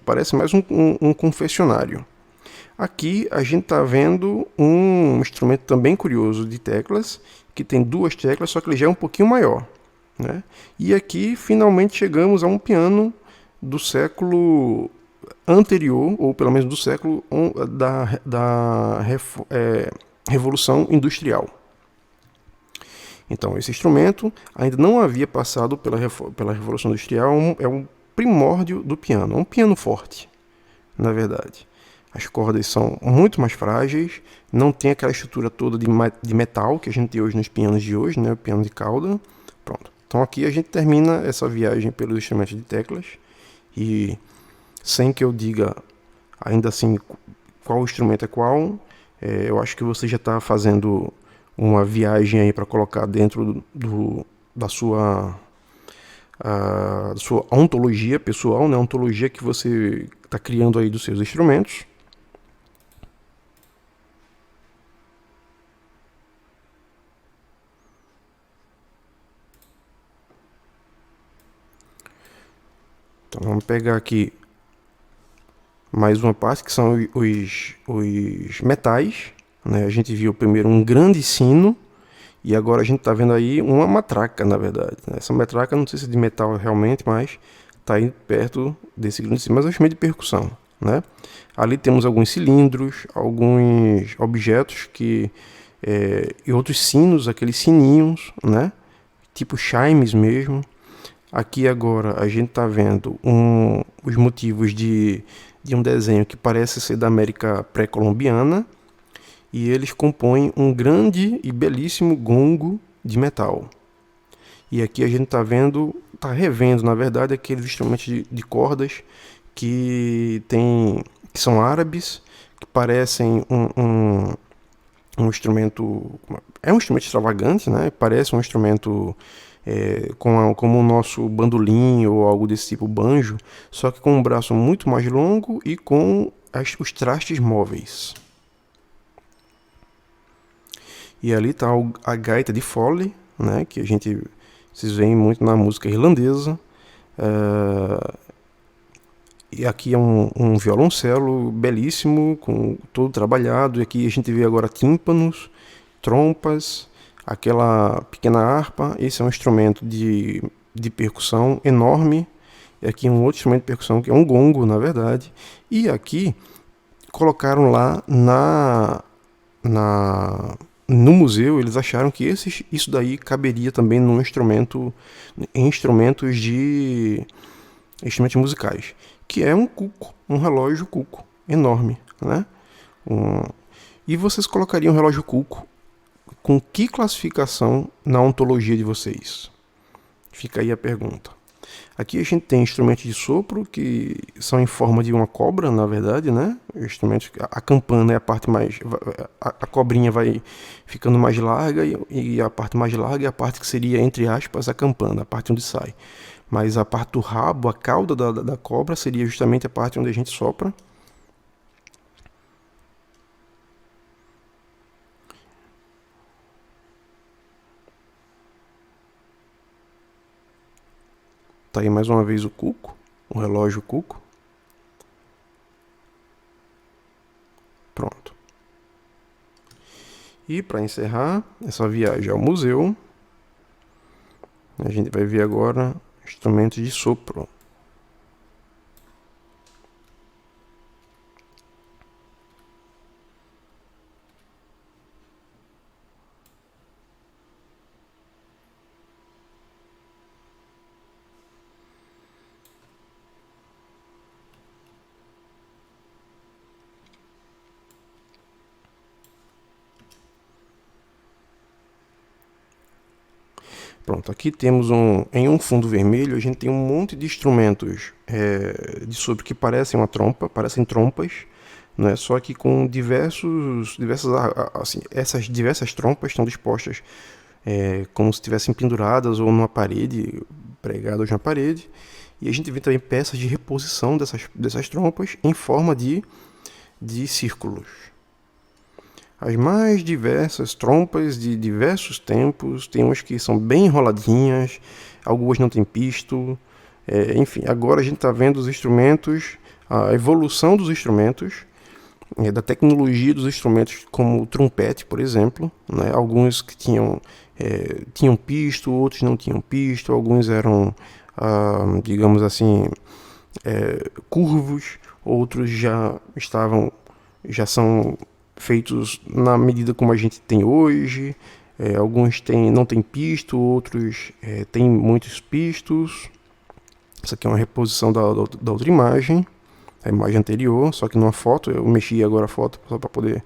Parece mais um confessionário. Aqui a gente está vendo um instrumento também curioso de teclas, que tem duas teclas, só que ele já é um pouquinho maior, né? E aqui finalmente chegamos a um piano do século anterior, ou pelo menos do século da Revolução Industrial. Então, esse instrumento ainda não havia passado pela Revolução Industrial, é um primórdio do piano, um piano forte, na verdade. As cordas são muito mais frágeis, não tem aquela estrutura toda de metal que a gente tem hoje nos pianos de hoje, né? O piano de cauda. Pronto. Então aqui a gente termina essa viagem pelos instrumentos de teclas, e sem que eu diga ainda assim qual instrumento é qual, eu acho que você já está fazendo uma viagem aí para colocar dentro da sua ontologia pessoal, né? A ontologia que você está criando aí dos seus instrumentos. Então vamos pegar aqui mais uma parte, que são os metais, né? A gente viu primeiro um grande sino, e agora a gente está vendo aí uma matraca, na verdade. Essa matraca, não sei se é de metal realmente, mas está aí perto desse grande sino, mas é um instrumento de percussão, né? Ali temos alguns cilindros, alguns objetos e outros sinos, aqueles sininhos, né? Tipo chimes mesmo. Aqui agora a gente está vendo os motivos de um desenho que parece ser da América pré-colombiana, e eles compõem um grande e belíssimo gongo de metal. E aqui a gente está revendo, na verdade, aqueles instrumentos de cordas que são árabes, que parecem um instrumento... É um instrumento extravagante, né? Parece um instrumento... como o nosso bandolim ou algo desse tipo, banjo, só que com um braço muito mais longo e com os trastes móveis. E ali está a gaita de fole, né, que vocês veem muito na música irlandesa. E aqui é um violoncelo belíssimo, com todo trabalhado. E aqui a gente vê agora tímpanos, trompas, aquela pequena harpa. Esse é um instrumento de percussão enorme. E aqui um outro instrumento de percussão, que é um gongo, na verdade. E aqui colocaram lá no museu, eles acharam que isso daí caberia também em instrumentos musicais, que é um cuco, um relógio cuco enorme, né? E vocês colocariam um relógio cuco com que classificação na ontologia de vocês? Fica aí a pergunta. Aqui a gente tem instrumentos de sopro que são em forma de uma cobra, na verdade, né? Instrumentos, a campana é a parte mais... A cobrinha vai ficando mais larga e a parte mais larga é a parte que seria, entre aspas, a campana, a parte onde sai. Mas a parte do rabo, a cauda da cobra, seria justamente a parte onde a gente sopra. Tá aí mais uma vez o cuco, o relógio cuco. Pronto. E para encerrar essa viagem ao museu, a gente vai ver agora instrumentos de sopro. Pronto, aqui temos em um fundo vermelho, a gente tem um monte de instrumentos de sopro que parecem uma trompa, parecem trompas, né? Só que com assim, essas diversas trompas estão dispostas como se estivessem penduradas ou numa parede, pregadas na parede. E a gente vê também peças de reposição dessas trompas em forma de círculos. As mais diversas trompas de diversos tempos, tem umas que são bem enroladinhas, algumas não têm pisto, enfim, agora a gente está vendo os instrumentos, a evolução dos instrumentos, da tecnologia dos instrumentos, como o trompete, por exemplo, né? Alguns que tinham pisto, outros não tinham pisto, alguns eram, digamos assim, curvos, outros já são feitos na medida como a gente tem hoje. Alguns não tem pisto, outros têm muitos pistos. Essa aqui é uma reposição da outra imagem, a imagem anterior, só que numa foto. Eu mexi agora a foto só para poder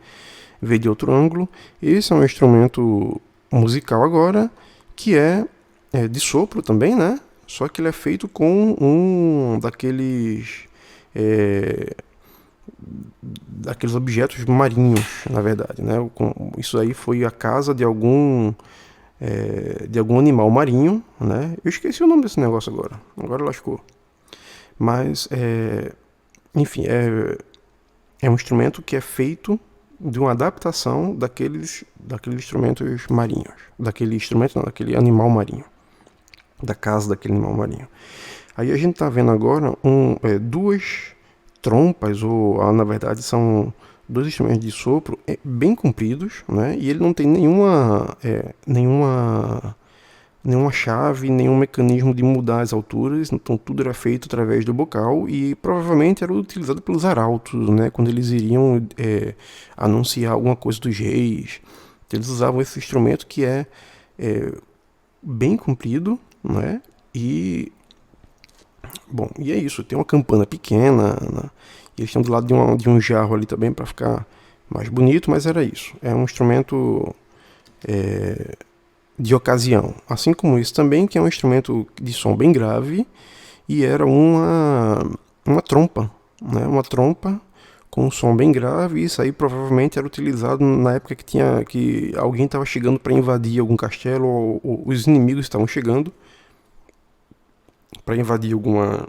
ver de outro ângulo. Esse é um instrumento musical agora, que é de sopro também, né? Só que ele é feito com um daqueles objetos marinhos, na verdade, né? Isso aí foi a casa de algum animal marinho, né? Eu esqueci o nome desse negócio agora lascou. Mas, enfim, é um instrumento que é feito de uma adaptação daqueles instrumentos marinhos, daquele animal marinho, da casa daquele animal marinho. Aí a gente está vendo agora duas trompas, ou na verdade são dois instrumentos de sopro bem compridos, né? E ele não tem nenhuma chave, nenhum mecanismo de mudar as alturas, então tudo era feito através do bocal e provavelmente era utilizado pelos arautos, né? Quando eles iriam anunciar alguma coisa dos reis, eles usavam esse instrumento que é bem comprido, né? E é isso, tem uma campana pequena, né? E eles estão do lado de um jarro ali também para ficar mais bonito, mas era isso. É um instrumento de ocasião. Assim como esse também, que é um instrumento de som bem grave, e era uma trompa, né? Uma trompa com um som bem grave, e isso aí provavelmente era utilizado na época que alguém estava chegando para invadir algum castelo, ou os inimigos estavam chegando para invadir alguma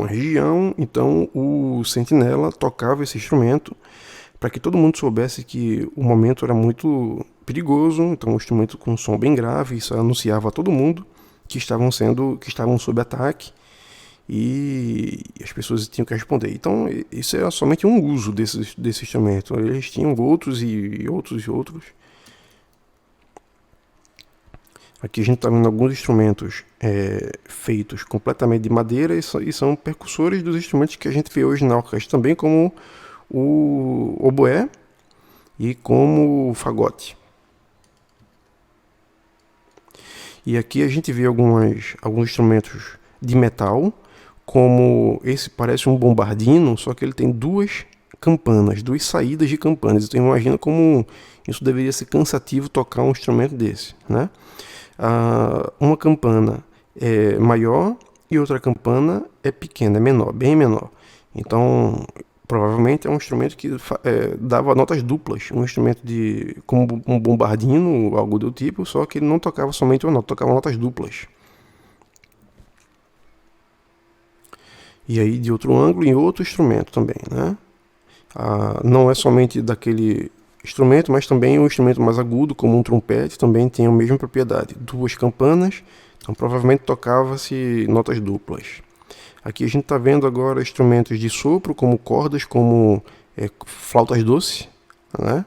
região. Então o sentinela tocava esse instrumento para que todo mundo soubesse que o momento era muito perigoso. Então um instrumento com um som bem grave, isso anunciava a todo mundo que estavam sob ataque, e as pessoas tinham que responder. Então isso era somente um uso desse instrumento. Eles tinham outros e outros. Aqui a gente está vendo alguns instrumentos feitos completamente de madeira e são percussores dos instrumentos que a gente vê hoje na orquestra também, como o oboé e como o fagote. E aqui a gente vê alguns instrumentos de metal, como esse parece um bombardino, só que ele tem duas campanas, duas saídas de campanas. Então imagina como isso deveria ser cansativo tocar um instrumento desse, né? Uma campana é maior e outra campana é pequena, é menor, bem menor. Então provavelmente é um instrumento que dava notas duplas, um instrumento como um bombardino, algo do tipo, só que ele não tocava somente uma nota, tocava notas duplas. E aí de outro ângulo em outro instrumento também, né? Não é somente daquele instrumento, mas também um instrumento mais agudo, como um trompete, também tem a mesma propriedade. Duas campanas, então provavelmente tocava-se notas duplas. Aqui a gente está vendo agora instrumentos de sopro, como cordas, como flautas doces, né?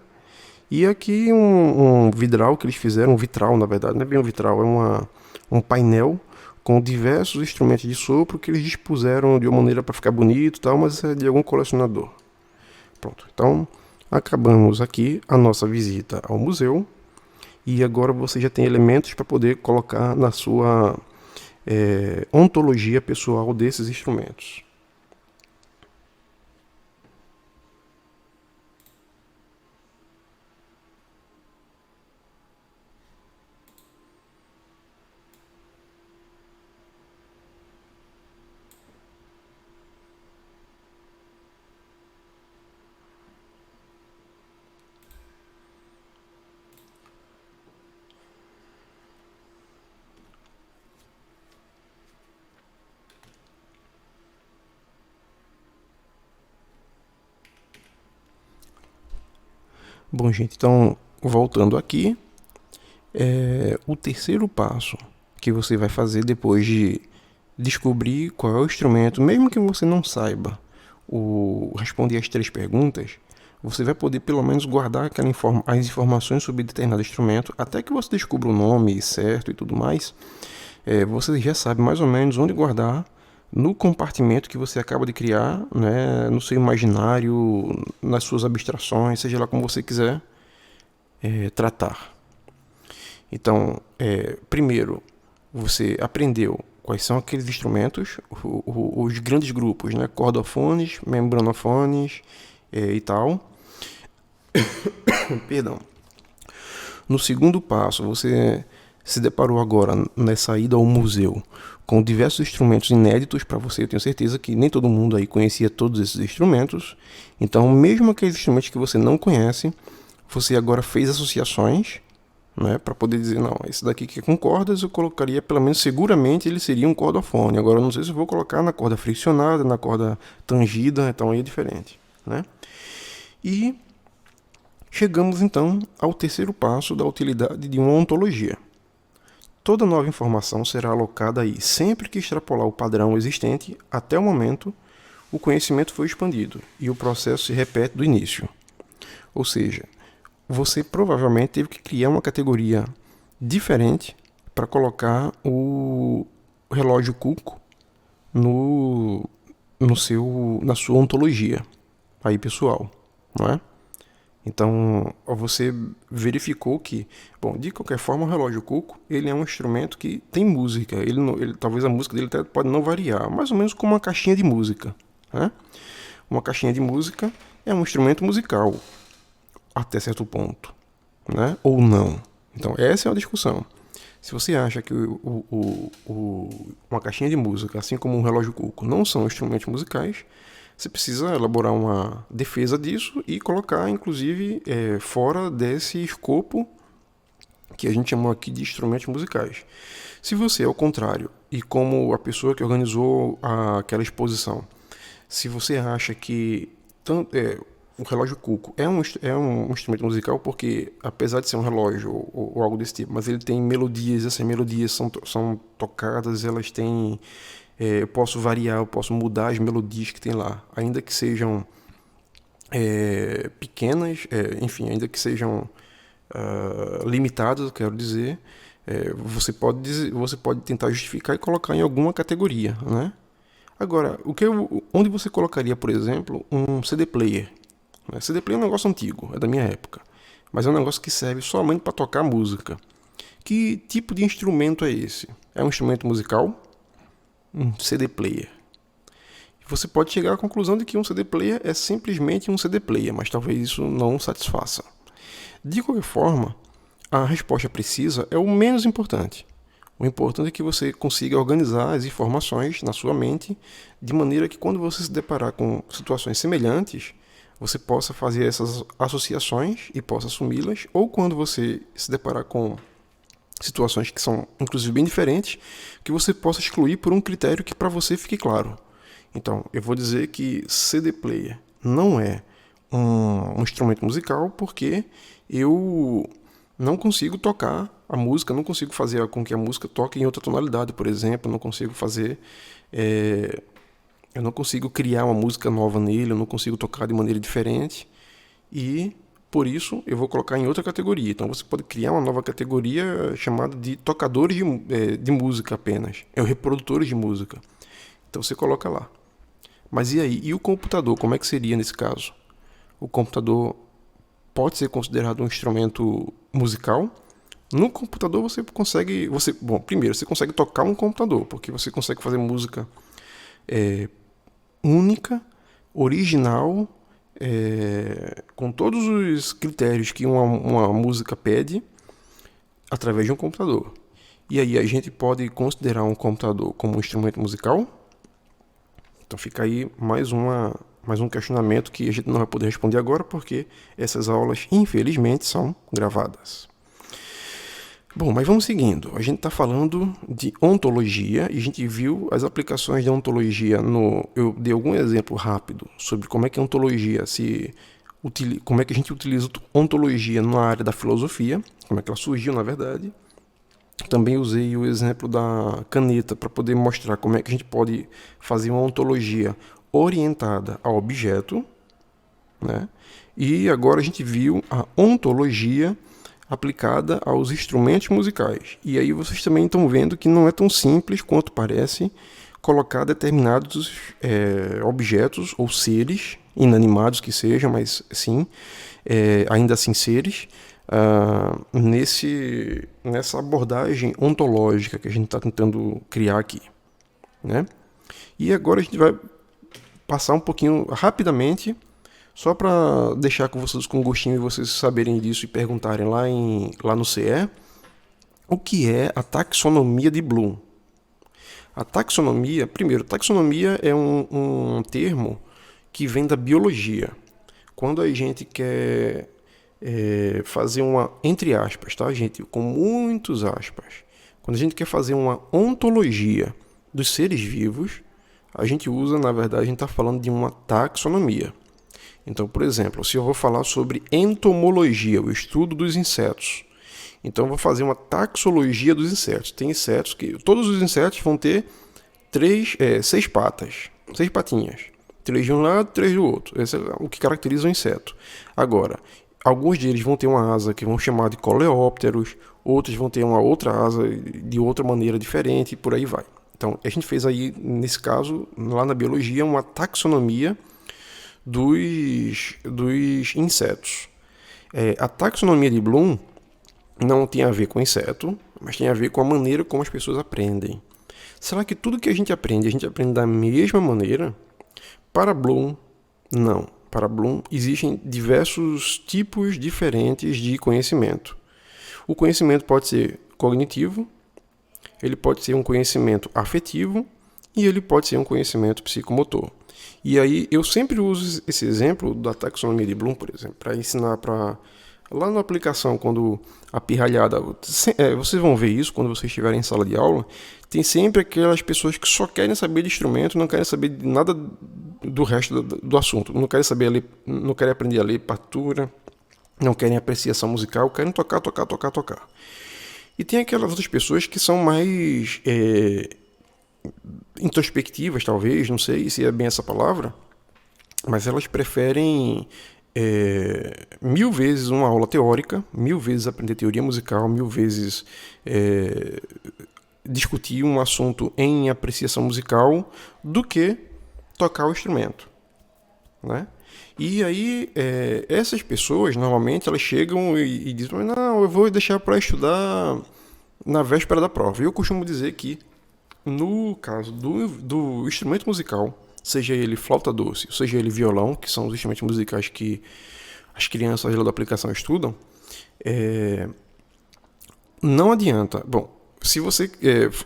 E aqui um vidral que eles fizeram, um vitral na verdade, não é bem um vitral, é um painel com diversos instrumentos de sopro que eles dispuseram de uma maneira para ficar bonito e tal, mas é de algum colecionador. Pronto, então acabamos aqui a nossa visita ao museu e agora você já tem elementos para poder colocar na sua ontologia pessoal desses instrumentos. Bom, gente, então voltando aqui, o terceiro passo que você vai fazer depois de descobrir qual é o instrumento, mesmo que você não saiba responder as 3 perguntas, você vai poder pelo menos guardar as informações sobre determinado instrumento, até que você descubra o nome certo e tudo mais. Você já sabe mais ou menos onde guardar no compartimento que você acaba de criar, né, no seu imaginário, nas suas abstrações, seja lá como você quiser tratar. Então, primeiro, você aprendeu quais são aqueles instrumentos, os grandes grupos, né, cordofones, membranofones e tal. Perdão. No segundo passo, você se deparou agora nessa ida ao museu com diversos instrumentos inéditos para você. Eu tenho certeza que nem todo mundo aí conhecia todos esses instrumentos. Então, mesmo aqueles instrumentos que você não conhece, você agora fez associações, né, para poder dizer, não, esse daqui que é com cordas eu colocaria, pelo menos seguramente ele seria um cordofone. Agora eu não sei se eu vou colocar na corda friccionada, na corda tangida, então aí é diferente, né? E chegamos então ao terceiro passo da utilidade de uma ontologia. Toda nova informação será alocada aí sempre que extrapolar o padrão existente até o momento o conhecimento foi expandido e o processo se repete do início. Ou seja, você provavelmente teve que criar uma categoria diferente para colocar o relógio Cuco na sua ontologia aí pessoal, não é? Então, você verificou que, bom, de qualquer forma, o relógio Cuco, ele é um instrumento que tem música. Talvez a música dele até pode não variar, mais ou menos como uma caixinha de música, né? Uma caixinha de música é um instrumento musical, até certo ponto, né? Ou não. Então, essa é a discussão. Se você acha que uma caixinha de música, assim como um relógio Cuco, não são instrumentos musicais, você precisa elaborar uma defesa disso e colocar, inclusive, fora desse escopo que a gente chamou aqui de instrumentos musicais. Se você, ao contrário, e como a pessoa que organizou aquela exposição, se você acha que o relógio Cuco é um instrumento musical porque, apesar de ser um relógio ou algo desse tipo, mas ele tem melodias, essas melodias são tocadas, elas têm... eu posso variar, eu posso mudar as melodias que tem lá, ainda que sejam pequenas, enfim, ainda que sejam limitadas, eu quero dizer, Você pode tentar justificar e colocar em alguma categoria, né? Agora, onde você colocaria, por exemplo, um CD player? CD player é um negócio antigo, é da minha época, mas é um negócio que serve somente para tocar música. Que tipo de instrumento é esse? É um instrumento musical? Um CD player. Você pode chegar à conclusão de que um CD player é simplesmente um CD player, mas talvez isso não satisfaça. De qualquer forma, a resposta precisa é o menos importante. O importante é que você consiga organizar as informações na sua mente de maneira que quando você se deparar com situações semelhantes, você possa fazer essas associações e possa assumi-las, ou quando você se deparar com situações que são inclusive bem diferentes, que você possa excluir por um critério que para você fique claro. Então, eu vou dizer que CD player não é um instrumento musical porque eu não consigo tocar a música, não consigo fazer com que a música toque em outra tonalidade, por exemplo, não consigo fazer... eu não consigo criar uma música nova nele, eu não consigo tocar de maneira diferente e, por isso, eu vou colocar em outra categoria. Então, você pode criar uma nova categoria chamada de tocadores de música apenas, reprodutores de música. Então, você coloca lá. Mas e aí? E o computador, como é que seria nesse caso? O computador pode ser considerado um instrumento musical? No computador você consegue... primeiro, você consegue tocar um computador, porque você consegue fazer música única, original, com todos os critérios que uma música pede, através de um computador. E aí a gente pode considerar um computador como um instrumento musical? Então fica aí mais um questionamento que a gente não vai poder responder agora, porque essas aulas, infelizmente, são gravadas. Bom, mas vamos seguindo. A gente está falando de ontologia e a gente viu as aplicações de ontologia eu dei algum exemplo rápido sobre como é que a ontologia como é que a gente utiliza ontologia na área da filosofia, como é que ela surgiu, na verdade. Também usei o exemplo da caneta para poder mostrar como é que a gente pode fazer uma ontologia orientada ao objeto, né? E agora a gente viu a ontologia aplicada aos instrumentos musicais. E aí vocês também estão vendo que não é tão simples quanto parece colocar determinados objetos ou seres, inanimados que sejam, mas sim, ainda assim seres, nessa abordagem ontológica que a gente está tentando criar aqui, né? E agora a gente vai passar um pouquinho rapidamente, só para deixar com vocês com gostinho e vocês saberem disso e perguntarem lá no CE, o que é a taxonomia de Bloom. A taxonomia, primeiro, taxonomia é um termo que vem da biologia. Quando a gente quer fazer uma, entre aspas, tá, gente? Com muitos aspas. Quando a gente quer fazer uma ontologia dos seres vivos, a gente usa, na verdade, a gente está falando de uma taxonomia. Então, por exemplo, se eu vou falar sobre entomologia, o estudo dos insetos, então eu vou fazer uma taxologia dos insetos. Tem insetos que... Todos os insetos vão ter 6 patas, 6 patinhas. 3 de um lado, 3 do outro. Esse é o que caracteriza o inseto. Agora, alguns deles vão ter uma asa que vão chamar de coleópteros, outros vão ter uma outra asa de outra maneira diferente, e por aí vai. Então, a gente fez aí, nesse caso, lá na biologia, uma taxonomia dos insetos. A taxonomia de Bloom não tem a ver com inseto, mas tem a ver com a maneira como as pessoas aprendem. Será que tudo que a gente aprende da mesma maneira? Para Bloom, não. Para Bloom, existem diversos tipos diferentes de conhecimento. O conhecimento pode ser cognitivo, ele pode ser um conhecimento afetivo e ele pode ser um conhecimento psicomotor. E aí eu sempre uso esse exemplo da taxonomia de Bloom, por exemplo, para ensinar lá na aplicação, quando a pirralhada... vocês vão ver isso quando vocês estiverem em sala de aula. Tem sempre aquelas pessoas que só querem saber de instrumento, não querem saber de nada do resto do assunto. Não querem saber ler, não querem aprender a ler partitura, não querem apreciação musical, querem tocar. E tem aquelas outras pessoas que são mais introspectivas, talvez, não sei se é bem essa palavra, mas elas preferem 1000 vezes uma aula teórica, 1000 vezes aprender teoria musical, 1000 vezes discutir um assunto em apreciação musical do que tocar o instrumento, né? E aí, essas pessoas, normalmente, elas chegam e dizem, não, eu vou deixar para estudar na véspera da prova. E eu costumo dizer que, no caso do instrumento musical, seja ele flauta doce, seja ele violão, que são os instrumentos musicais que as crianças lá da aplicação estudam, não adianta. Bom, se você,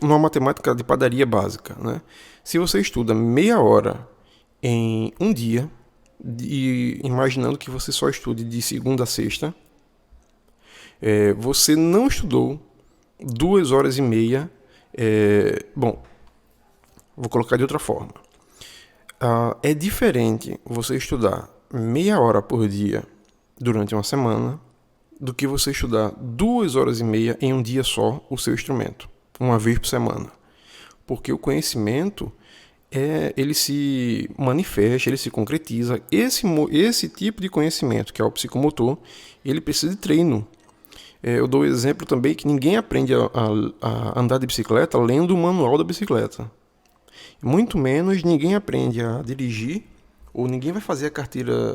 numa matemática de padaria básica, né? Se você estuda meia hora em um dia, e imaginando que você só estude de segunda a sexta, você não estudou 2 horas e meia. Bom, vou colocar de outra forma. É diferente você estudar meia hora por dia durante uma semana do que você estudar 2 horas e meia em um dia só o seu instrumento, uma vez por semana. Porque o conhecimento, ele se manifesta, ele se concretiza. Esse tipo de conhecimento, que é o psicomotor, ele precisa de treino. Eu dou o exemplo também que ninguém aprende a andar de bicicleta lendo o manual da bicicleta. Muito menos ninguém aprende a dirigir, ou ninguém vai fazer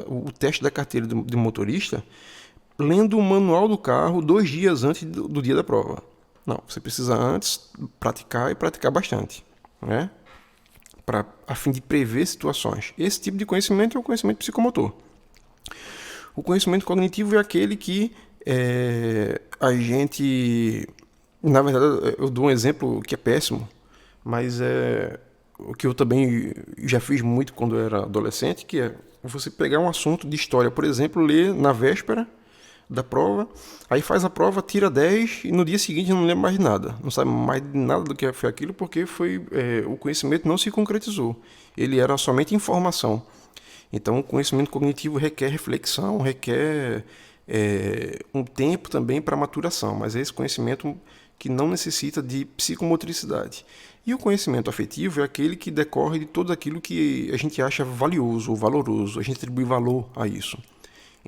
o teste da carteira de motorista lendo o manual do carro 2 dias antes do dia da prova. Não, você precisa antes praticar e praticar bastante, né? A fim de prever situações. Esse tipo de conhecimento é o conhecimento psicomotor. O conhecimento cognitivo é aquele que a gente... Na verdade, eu dou um exemplo que é péssimo, mas o que eu também já fiz muito quando eu era adolescente, que é você pegar um assunto de história, por exemplo, ler na véspera da prova, aí faz a prova, tira 10 e no dia seguinte não lembra mais de nada, não sabe mais de nada do que foi aquilo, porque o conhecimento não se concretizou, ele era somente informação. Então o conhecimento cognitivo requer reflexão, requer um tempo também para maturação, mas é esse conhecimento que não necessita de psicomotricidade. E o conhecimento afetivo é aquele que decorre de tudo aquilo que a gente acha valioso ou valoroso, a gente atribui valor a isso.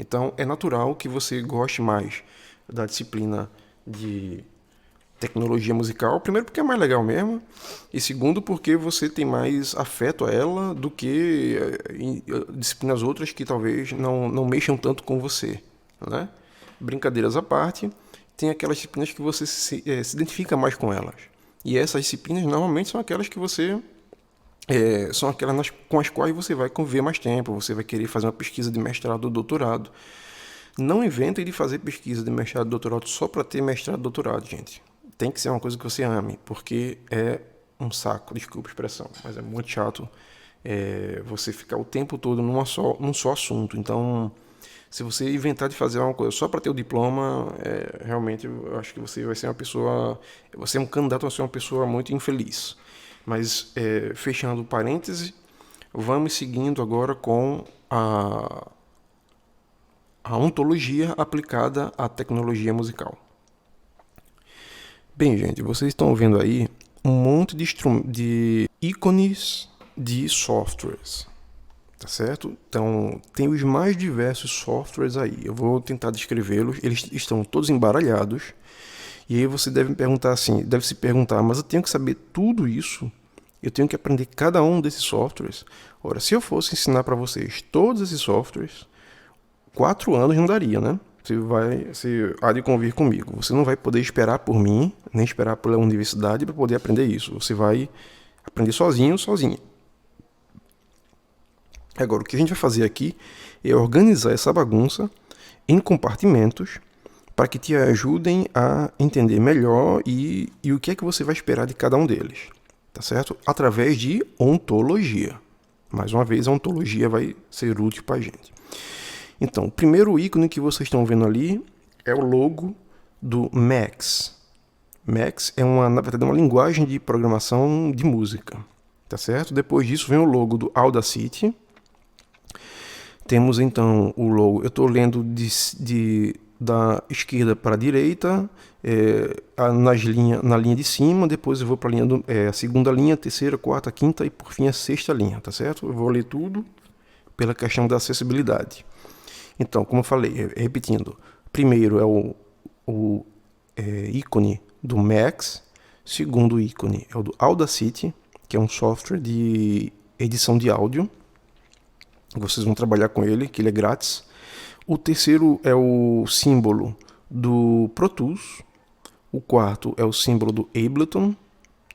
Então, é natural que você goste mais da disciplina de tecnologia musical, primeiro porque é mais legal mesmo, e segundo porque você tem mais afeto a ela do que em disciplinas outras que talvez não mexam tanto com você, né? Brincadeiras à parte, tem aquelas disciplinas que você se identifica mais com elas. E essas disciplinas normalmente são aquelas que você... são aquelas com as quais você vai conviver mais tempo, você vai querer fazer uma pesquisa de mestrado ou doutorado. Não inventem de fazer pesquisa de mestrado e doutorado só para ter mestrado e doutorado, gente. Tem que ser uma coisa que você ame, porque é um saco, desculpa a expressão, mas é muito chato você ficar o tempo todo num só assunto. Então, se você inventar de fazer uma coisa só para ter o diploma, realmente eu acho que você vai ser uma pessoa... Você é um candidato a ser uma pessoa muito infeliz. Mas, fechando parêntese, vamos seguindo agora com a ontologia aplicada à tecnologia musical. Bem, gente, vocês estão vendo aí um monte de ícones de softwares, tá certo? Então, tem os mais diversos softwares aí. Eu vou tentar descrevê-los. Eles estão todos embaralhados. E aí você deve se perguntar, mas eu tenho que saber tudo isso? Eu tenho que aprender cada um desses softwares? Ora, se eu fosse ensinar para vocês todos esses softwares, 4 anos não daria, né? Você há de convir comigo. Você não vai poder esperar por mim, nem esperar pela universidade para poder aprender isso. Você vai aprender sozinha. Agora, o que a gente vai fazer aqui é organizar essa bagunça em compartimentos para que te ajudem a entender melhor e o que é que você vai esperar de cada um deles, tá certo? Através de ontologia. Mais uma vez, a ontologia vai ser útil para a gente. Então, o primeiro ícone que vocês estão vendo ali é o logo do Max. Max é na verdade, uma linguagem de programação de música, tá certo? Depois disso vem o logo do Audacity. Temos então o logo, eu estou lendo da esquerda para a direita, na linha de cima, depois eu vou para a segunda linha, terceira, quarta, quinta e por fim a sexta linha, tá certo? Eu vou ler tudo pela questão da acessibilidade. Então, como eu falei, repetindo, primeiro é o ícone do Max, segundo ícone é o do Audacity, que é um software de edição de áudio. Vocês vão trabalhar com ele, que ele é grátis. O terceiro é o símbolo do Pro Tools. O quarto é o símbolo do Ableton,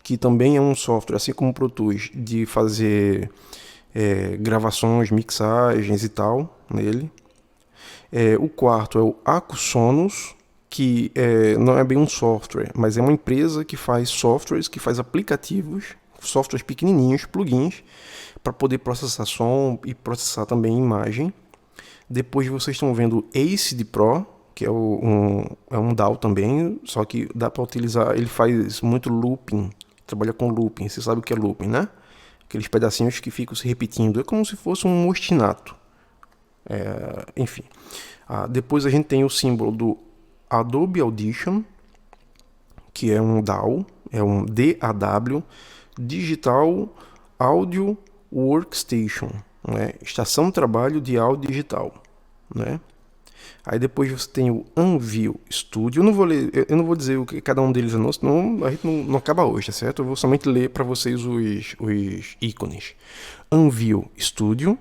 que também é um software, assim como o Pro Tools, de fazer gravações, mixagens e tal nele. O quarto é o Acusonos, que não é bem um software, mas é uma empresa que faz softwares, que faz aplicativos, softwares pequenininhos, plugins, para poder processar som e processar também imagem. Depois vocês estão vendo o Acid Pro, que é um DAW também, só que dá para utilizar, ele faz muito looping, trabalha com looping, você sabe o que é looping, né? Aqueles pedacinhos que ficam se repetindo, é como se fosse um ostinato. Enfim. Depois a gente tem o símbolo do Adobe Audition, que é um DAW, é um DAW, Digital Audio Workstation, né? Estação de trabalho de áudio digital, né? Aí depois você tem o Anvil Studio. Eu não vou dizer o que cada um deles é, senão a gente não acaba hoje, tá certo? Eu vou somente ler para vocês os ícones. Anvil Studio.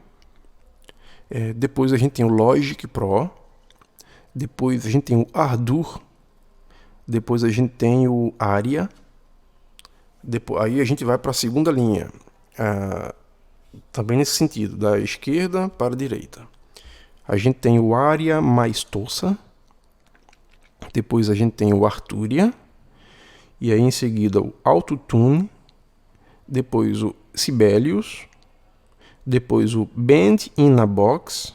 Depois a gente tem o Logic Pro. Depois a gente tem o Ardour. Depois a gente tem o Aria. Aí a gente vai para a segunda linha. Também nesse sentido, da esquerda para a direita. A gente tem o Aria Maestosa. Depois a gente tem o Arturia. E aí em seguida o Autotune. Depois o Sibelius. Depois o Band in a Box.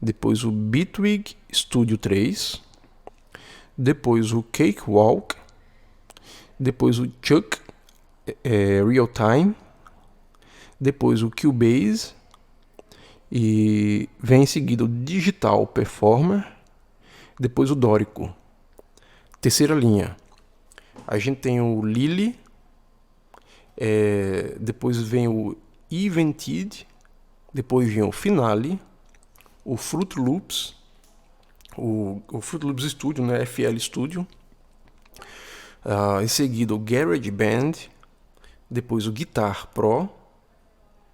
Depois o Bitwig Studio 3. Depois o Cakewalk. Depois o Chuck Real Time. Depois o Cubase. E vem em seguida o Digital Performer. Depois o Dorico. Terceira linha. A gente tem o Lily. Depois vem o Evented. Depois vem o Finale. O Fruit Loops. O Fruit Loops Studio, né? FL Studio. Em seguida o GarageBand. Depois o Guitar Pro.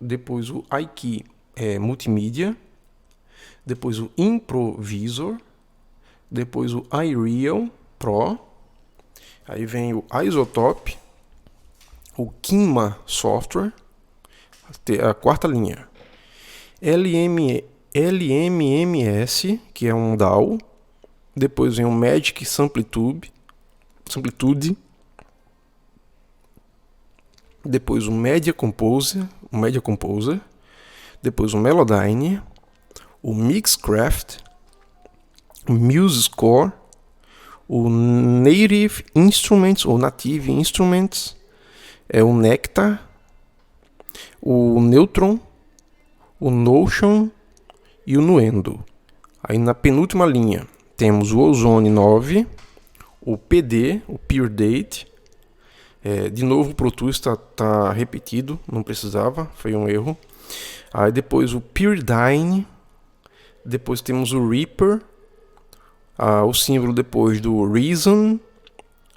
Depois o iKey Multimídia. Depois o Improvisor. Depois o iReal Pro. Aí vem o Isotope. O Kinma Software. A quarta linha. LMMS, que é um DAW. Depois vem o Magic Samplitude. Depois o Media Composer. Depois o Melodyne. O Mixcraft. O MuseScore. O Native Instruments ou Native Instruments. O Nectar. O Neutron. O Notion e o Nuendo. Aí na penúltima linha temos o Ozone 9, o PD, o Pure Date. De novo o Pro Tools está repetido, não precisava, foi um erro. Aí depois o Pyridine, depois temos o Reaper, o símbolo depois do Reason,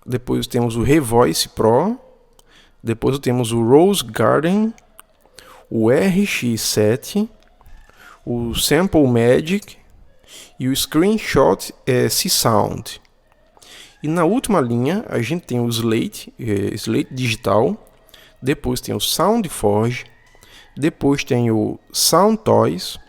depois temos o Revoice Pro, depois temos o Rose Garden, o RX7, o Sample Magic e o Screenshot C-Sound. E na última linha a gente tem o Slate Digital, depois tem o SoundForge, depois tem o Sound Toys,